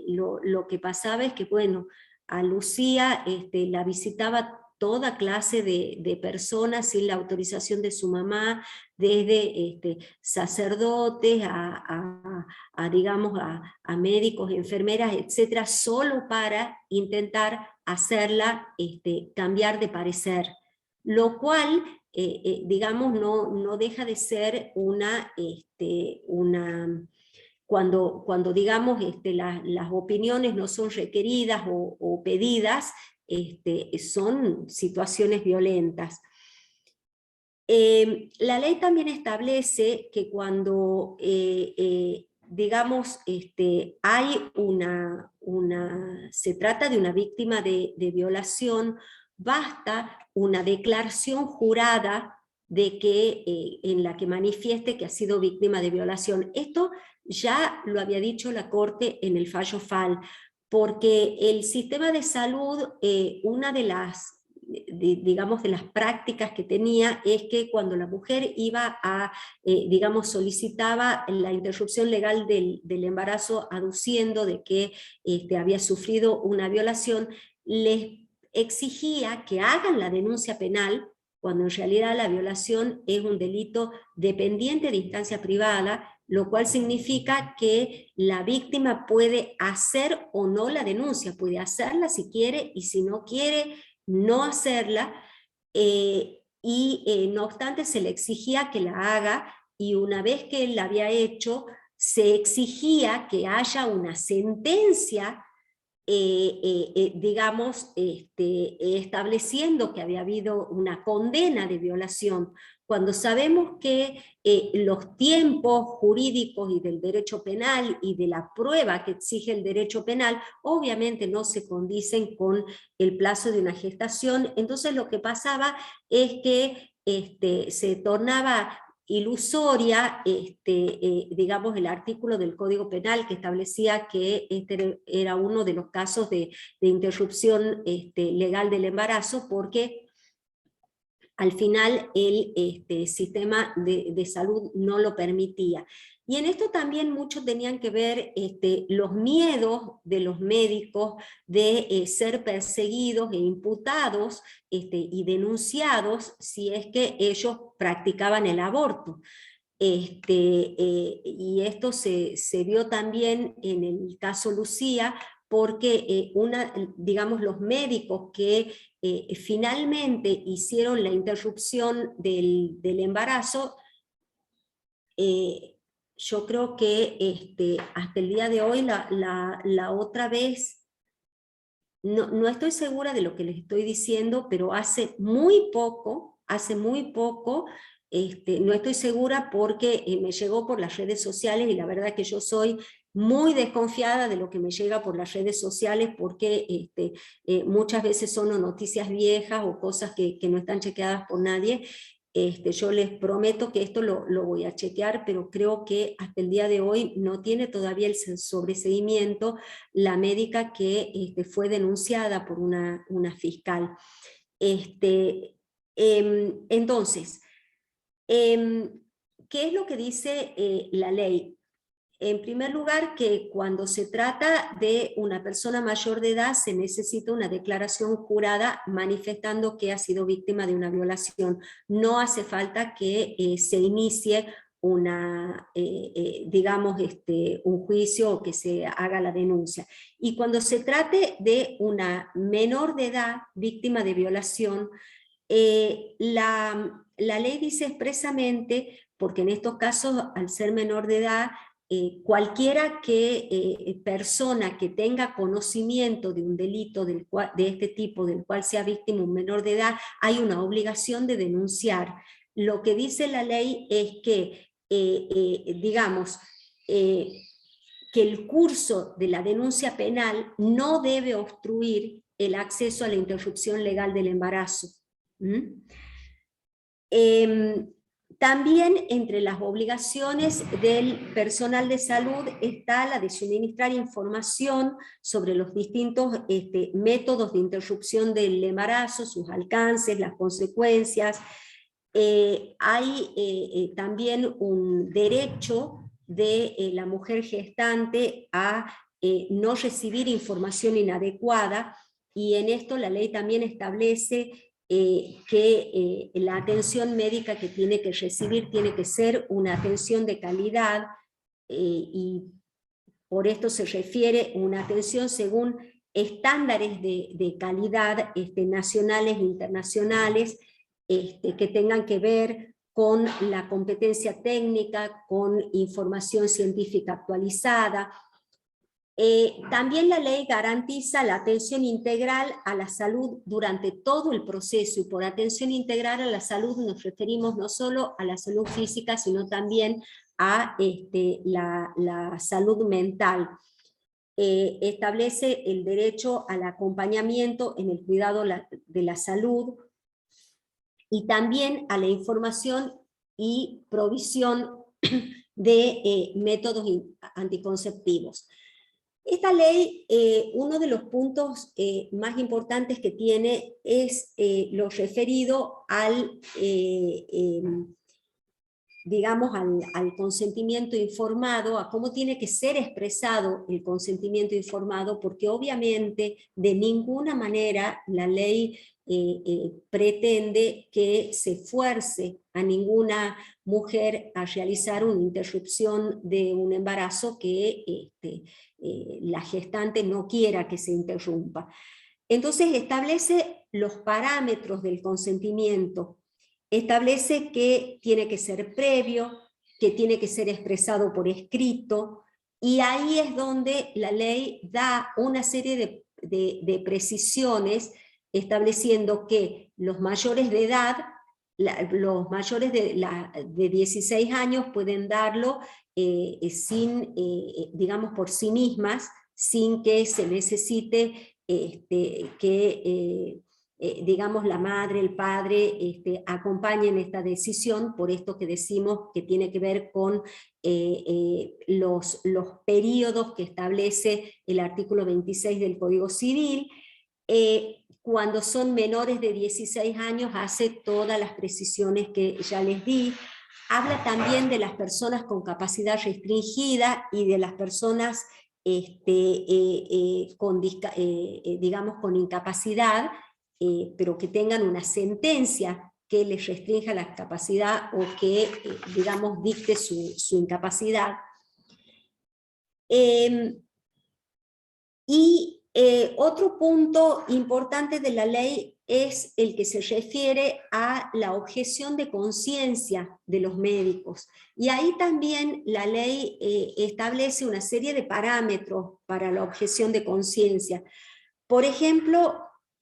Speaker 1: lo que pasaba es que, bueno, a Lucía la visitaba toda clase de personas sin la autorización de su mamá, desde sacerdotes digamos, a médicos, enfermeras, etcétera, solo para intentar hacerla cambiar de parecer, lo cual digamos, no deja de ser cuando digamos, las opiniones no son requeridas o pedidas, son situaciones violentas. La ley también establece que cuando, digamos, se trata de una víctima de violación, basta una declaración jurada de que, en la que manifieste que ha sido víctima de violación. Esto ya lo había dicho la Corte en el fallo FAL, porque el sistema de salud, una de las digamos, de las prácticas que tenía es que cuando la mujer iba digamos, solicitaba la interrupción legal del embarazo aduciendo de que había sufrido una violación, les exigía que hagan la denuncia penal, cuando en realidad la violación es un delito dependiente de instancia privada, lo cual significa que la víctima puede hacer o no la denuncia, puede hacerla si quiere y si no quiere, no hacerla, no obstante se le exigía que la haga, y una vez que él la había hecho, se exigía que haya una sentencia, digamos, estableciendo que había habido una condena de violación, cuando sabemos que los tiempos jurídicos y del derecho penal y de la prueba que exige el derecho penal obviamente no se condicen con el plazo de una gestación. Entonces lo que pasaba es que se tornaba ilusoria, digamos, el artículo del Código Penal que establecía que era uno de los casos de interrupción legal del embarazo, porque al final el sistema de salud no lo permitía. Y en esto también mucho tenían que ver los miedos de los médicos de ser perseguidos e imputados y denunciados si es que ellos practicaban el aborto. Y esto se vio también en el caso Lucía, porque digamos, los médicos que finalmente hicieron la interrupción del embarazo, yo creo que hasta el día de hoy, la otra vez, no estoy segura de lo que les estoy diciendo, pero hace muy poco, no estoy segura porque me llegó por las redes sociales, y la verdad que yo soy muy desconfiada de lo que me llega por las redes sociales, porque muchas veces son noticias viejas o cosas que no están chequeadas por nadie. Yo les prometo que esto lo voy a chequear, pero creo que hasta el día de hoy no tiene todavía el sobreseguimiento la médica que fue denunciada por una fiscal. Entonces, ¿qué es lo que dice la ley? En primer lugar, que cuando se trata de una persona mayor de edad se necesita una declaración jurada manifestando que ha sido víctima de una violación. No hace falta que se inicie digamos, un juicio o que se haga la denuncia. Y cuando se trate de una menor de edad víctima de violación, la ley dice expresamente, porque en estos casos, al ser menor de edad, cualquiera persona que tenga conocimiento de un delito de este tipo, del cual sea víctima un menor de edad, hay una obligación de denunciar. Lo que dice la ley es que, digamos, que el curso de la denuncia penal no debe obstruir el acceso a la interrupción legal del embarazo. También entre las obligaciones del personal de salud está la de suministrar información sobre los distintos métodos de interrupción del embarazo, sus alcances, las consecuencias. hay también un derecho de la mujer gestante a no recibir información inadecuada, y en esto la ley también establece que la atención médica que tiene que recibir tiene que ser una atención de calidad, y por esto se refiere una atención según estándares de calidad nacionales e internacionales, que tengan que ver con la competencia técnica, con información científica actualizada. También la ley garantiza la atención integral a la salud durante todo el proceso, y por atención integral a la salud nos referimos no solo a la salud física, sino también a la salud mental. Establece el derecho al acompañamiento en el cuidado de la salud, y también a la información y provisión de métodos anticonceptivos. Esta ley, uno de los puntos más importantes que tiene es lo referido al, digamos, al consentimiento informado, a cómo tiene que ser expresado el consentimiento informado, porque obviamente de ninguna manera la ley pretende que se fuerce a ninguna mujer a realizar una interrupción de un embarazo que la gestante no quiera que se interrumpa. Entonces establece los parámetros del consentimiento, establece que tiene que ser previo, que tiene que ser expresado por escrito, y ahí es donde la ley da una serie de precisiones, estableciendo que los mayores de edad, los mayores de 16 años pueden darlo sin, digamos, por sí mismas, sin que se necesite digamos, la madre, el padre acompañen esta decisión, por esto que decimos que tiene que ver con los periodos que establece el artículo 26 del Código Civil. Cuando son menores de 16 años hace todas las precisiones que ya les di. Habla también de las personas con capacidad restringida y de las personas digamos, con incapacidad, pero que tengan una sentencia que les restrinja la capacidad o que, digamos, dicte su incapacidad. Otro punto importante de la ley es el que se refiere a la objeción de conciencia de los médicos. Y ahí también la ley establece una serie de parámetros para la objeción de conciencia. Por ejemplo,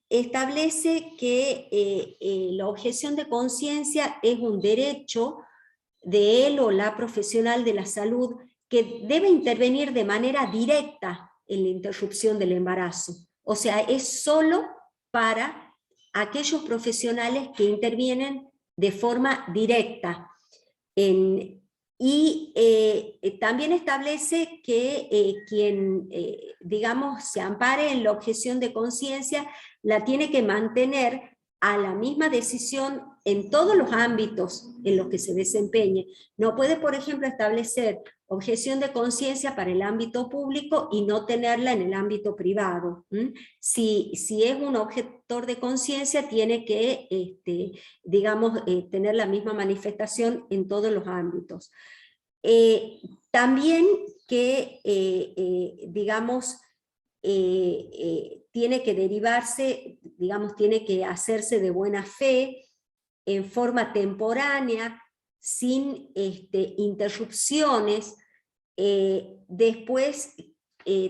Speaker 1: establece que la objeción de conciencia es un derecho de él o la profesional de la salud que debe intervenir de manera directa en la interrupción del embarazo. O sea, es solo para aquellos profesionales que intervienen de forma directa. También establece que quien, digamos, se ampare en la objeción de conciencia, la tiene que mantener a la misma decisión en todos los ámbitos en los que se desempeñe. No puede, por ejemplo, establecer objeción de conciencia para el ámbito público y no tenerla en el ámbito privado. Si es un objetor de conciencia, tiene que, digamos, tener la misma manifestación en todos los ámbitos. También que, digamos, tiene que derivarse, digamos, tiene que hacerse de buena fe, en forma temporánea, sin interrupciones. Después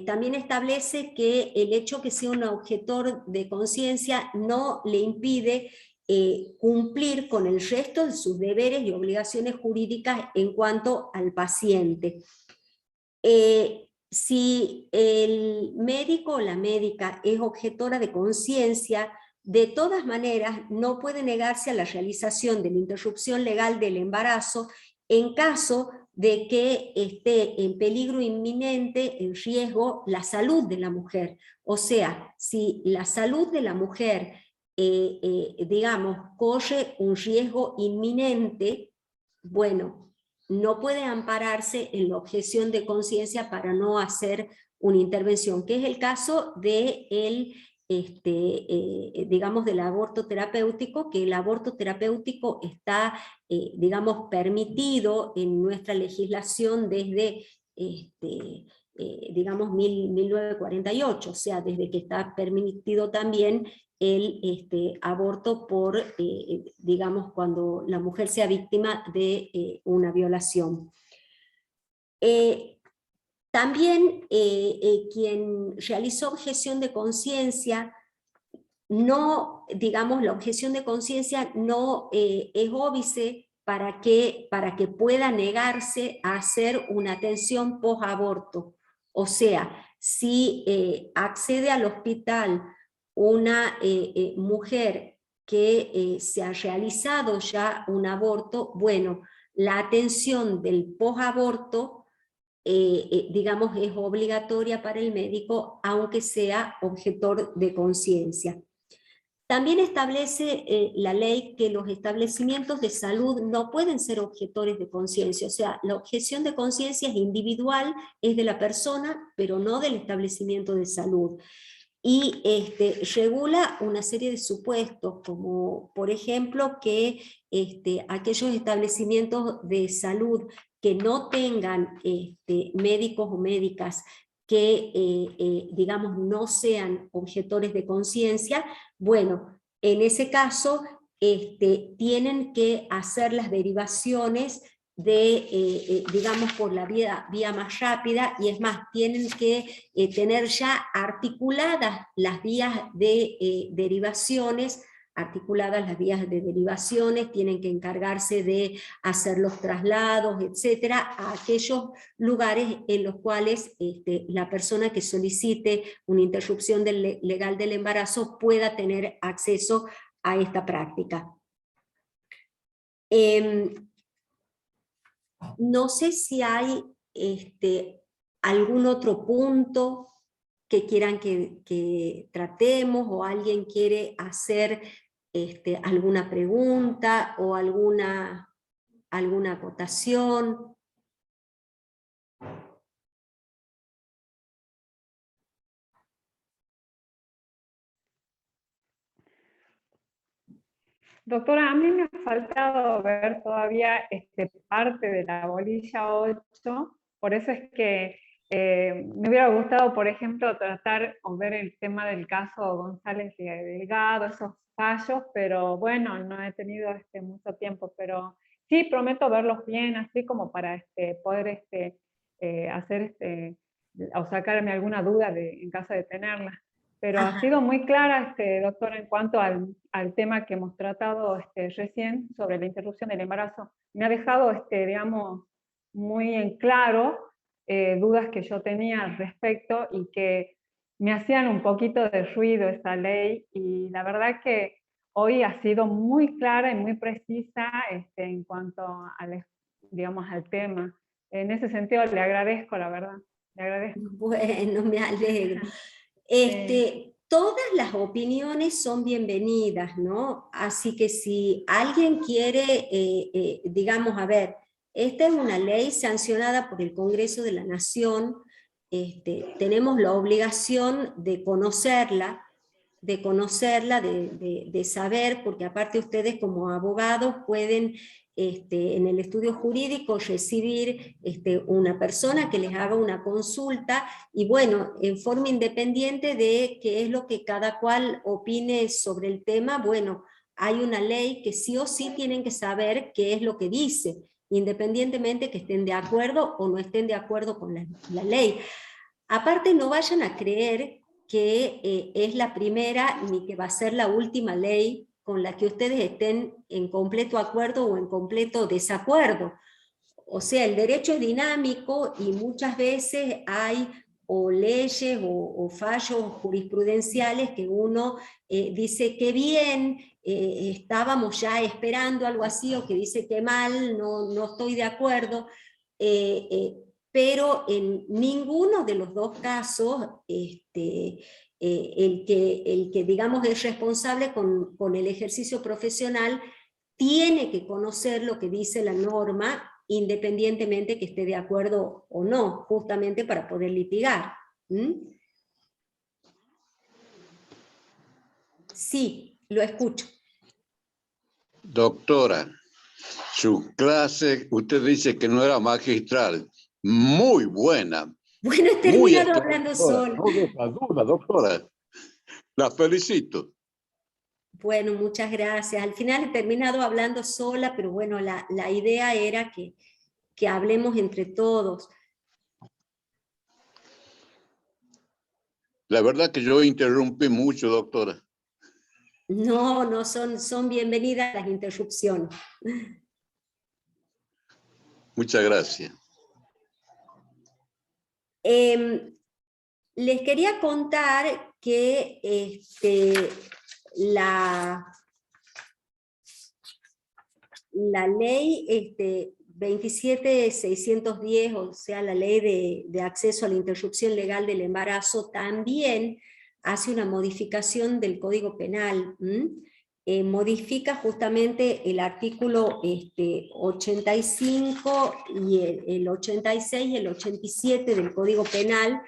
Speaker 1: también establece que el hecho que sea un objetor de conciencia no le impide cumplir con el resto de sus deberes y obligaciones jurídicas en cuanto al paciente. Si el médico o la médica es objetora de conciencia, de todas maneras no puede negarse a la realización de la interrupción legal del embarazo en caso de que esté en peligro inminente, en riesgo, la salud de la mujer. O sea, si la salud de la mujer digamos, corre un riesgo inminente, bueno, no puede ampararse en la objeción de conciencia para no hacer una intervención, que es el caso de digamos, del aborto terapéutico, que el aborto terapéutico está, digamos, permitido en nuestra legislación desde, digamos, 1948, o sea, desde que está permitido también el aborto por, digamos, cuando la mujer sea víctima de una violación. También quien realizó objeción de conciencia, no, digamos, la objeción de conciencia no es óbice para que pueda negarse a hacer una atención post-aborto. O sea, si accede al hospital una mujer que se ha realizado ya un aborto, bueno, la atención del post-aborto, digamos, es obligatoria para el médico, aunque sea objetor de conciencia. También establece la ley que los establecimientos de salud no pueden ser objetores de conciencia, o sea, la objeción de conciencia es individual, es de la persona, pero no del establecimiento de salud. Y regula una serie de supuestos, como por ejemplo que aquellos establecimientos de salud que no tengan médicos o médicas que, digamos, no sean objetores de conciencia, bueno, en ese caso tienen que hacer las derivaciones de, digamos, por la vía más rápida, y es más, tienen que tener ya articuladas las vías de derivaciones, tienen que encargarse de hacer los traslados, etcétera, a aquellos lugares en los cuales la persona que solicite una interrupción legal del embarazo pueda tener acceso a esta práctica. No sé si hay algún otro punto que quieran que tratemos, o alguien quiere hacer alguna pregunta o alguna acotación.
Speaker 3: Doctora, a mí me ha faltado ver todavía parte de la bolilla 8, por eso es que me hubiera gustado, por ejemplo, tratar o ver el tema del caso González y Delgado, esos fallos, pero bueno, no he tenido mucho tiempo, pero sí prometo verlos bien, así como para poder hacer o sacarme alguna duda en caso de tenerla. Pero ha sido muy clara, doctora, en cuanto al tema que hemos tratado recién sobre la interrupción del embarazo. Me ha dejado, digamos, muy en claro dudas que yo tenía al respecto y que me hacían un poquito de ruido esta ley, y la verdad que hoy ha sido muy clara y muy precisa en cuanto digamos, al tema. En ese sentido le agradezco, la verdad. Le agradezco.
Speaker 1: Bueno, me alegro. Todas las opiniones son bienvenidas, ¿no? Así que si alguien quiere, digamos, a ver, esta es una ley sancionada por el Congreso de la Nación, tenemos la obligación de conocerla, de saber, porque aparte ustedes como abogados pueden en el estudio jurídico recibir una persona que les haga una consulta, y bueno, en forma independiente de qué es lo que cada cual opine sobre el tema, bueno, hay una ley que sí o sí tienen que saber qué es lo que dice, independientemente que estén de acuerdo o no estén de acuerdo con la ley. Aparte, no vayan a creer que es la primera ni que va a ser la última ley con la que ustedes estén en completo acuerdo o en completo desacuerdo. O sea, el derecho es dinámico y muchas veces hay o leyes o fallos jurisprudenciales que uno dice que bien, estábamos ya esperando algo así, o que dice que mal, no estoy de acuerdo, pero en ninguno de los dos casos el que digamos es responsable con el ejercicio profesional tiene que conocer lo que dice la norma, independientemente que esté de acuerdo o no, justamente para poder litigar. Sí, lo escucho.
Speaker 4: Doctora, su clase, usted dice que no era magistral, muy buena.
Speaker 1: Bueno, he terminado hablando sola.
Speaker 4: No deja duda, doctora. La felicito.
Speaker 1: Bueno, muchas gracias. Al final he terminado hablando sola, pero bueno, la idea era que hablemos entre todos.
Speaker 4: La verdad que yo interrumpí mucho, doctora.
Speaker 1: No, son bienvenidas las interrupciones.
Speaker 4: Muchas gracias.
Speaker 1: Les quería contar que la ley 27610, o sea, la ley de acceso a la interrupción legal del embarazo, también hace una modificación del Código Penal. Modifica justamente el artículo 85 y el 86 y el 87 del Código Penal,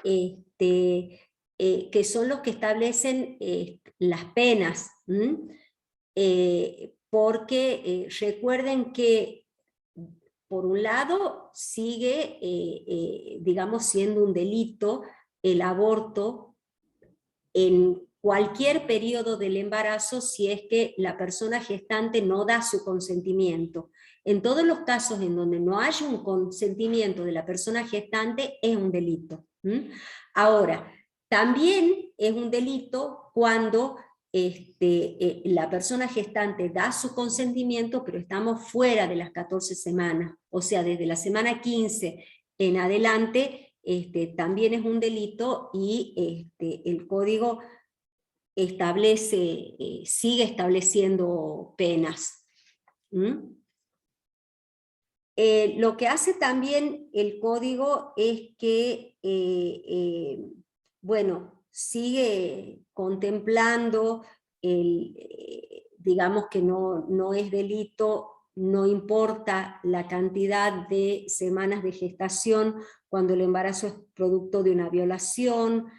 Speaker 1: que son los que establecen las penas. Porque recuerden que, por un lado, sigue, digamos, siendo un delito el aborto en cualquier periodo del embarazo si es que la persona gestante no da su consentimiento. En todos los casos en donde no haya un consentimiento de la persona gestante, es un delito. Ahora, también es un delito cuando la persona gestante da su consentimiento, pero estamos fuera de las 14 semanas, o sea, desde la semana 15 en adelante, también es un delito y el código establece, sigue estableciendo penas. Lo que hace también el código es que, bueno, sigue contemplando, digamos que no es delito, no importa la cantidad de semanas de gestación cuando el embarazo es producto de una violación.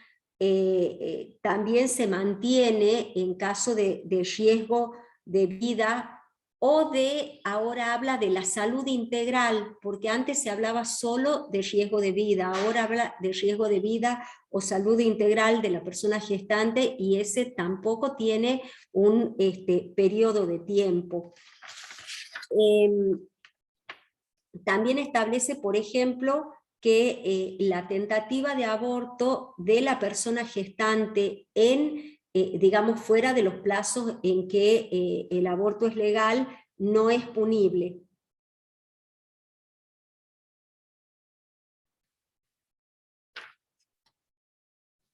Speaker 1: También se mantiene en caso de riesgo de vida o ahora habla de la salud integral, porque antes se hablaba solo de riesgo de vida, ahora habla de riesgo de vida o salud integral de la persona gestante, y ese tampoco tiene un periodo de tiempo. También establece, por ejemplo, que la tentativa de aborto de la persona gestante digamos, fuera de los plazos en que el aborto es legal, no es punible.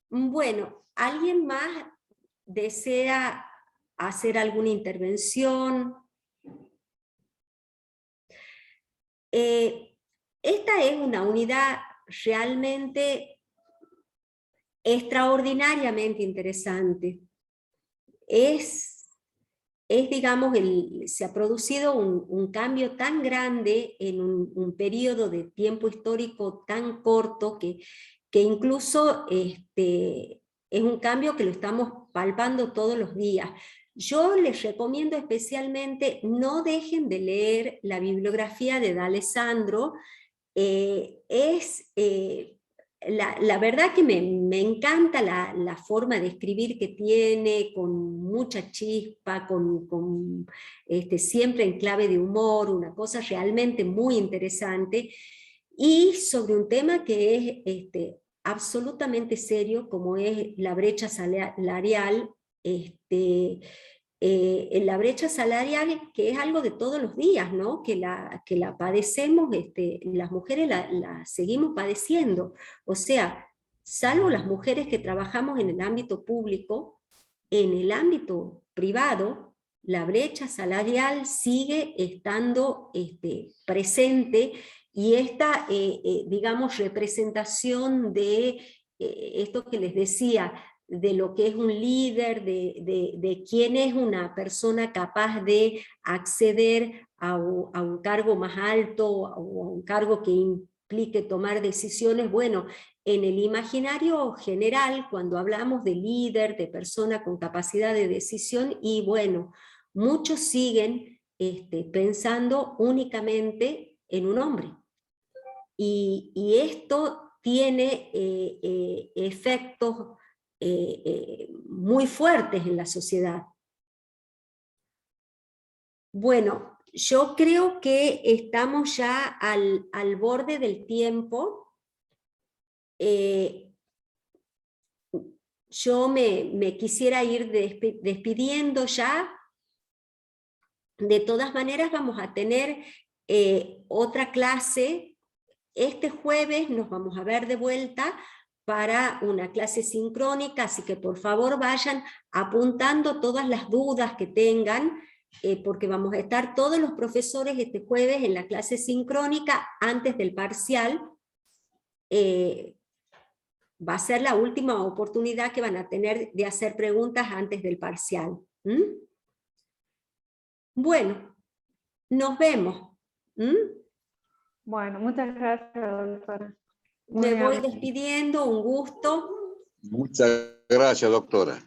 Speaker 1: Bueno, ¿alguien más desea hacer alguna intervención? Esta es una unidad realmente extraordinariamente interesante. Digamos, se ha producido un cambio tan grande en un periodo de tiempo histórico tan corto que incluso es un cambio que lo estamos palpando todos los días. Yo les recomiendo especialmente, no dejen de leer la bibliografía de D'Alessandro. La verdad que me encanta la forma de escribir que tiene, con mucha chispa, siempre en clave de humor, una cosa realmente muy interesante, y sobre un tema que es absolutamente serio, como es la brecha salarial, la brecha salarial, que es algo de todos los días, ¿no? que la padecemos, las mujeres la seguimos padeciendo. O sea, salvo las mujeres que trabajamos en el ámbito público, en el ámbito privado, la brecha salarial sigue estando presente, y esta, digamos, representación de esto que les decía, de lo que es un líder, de quién es una persona capaz de acceder a un cargo más alto o a un cargo que implique tomar decisiones. Bueno, en el imaginario general, cuando hablamos de líder, de persona con capacidad de decisión, y bueno, muchos siguen pensando únicamente en un hombre. Y esto tiene efectos muy fuertes en la sociedad. Bueno, yo creo que estamos ya al borde del tiempo. Yo me quisiera ir despidiendo ya. De todas maneras vamos a tener otra clase. Este jueves nos vamos a ver de vuelta para una clase sincrónica, así que por favor vayan apuntando todas las dudas que tengan, porque vamos a estar todos los profesores este jueves en la clase sincrónica antes del parcial. Va a ser la última oportunidad que van a tener de hacer preguntas antes del parcial. Bueno, nos vemos.
Speaker 3: Bueno, muchas gracias, doctora.
Speaker 1: Me voy despidiendo, un gusto.
Speaker 4: Muchas gracias, doctora.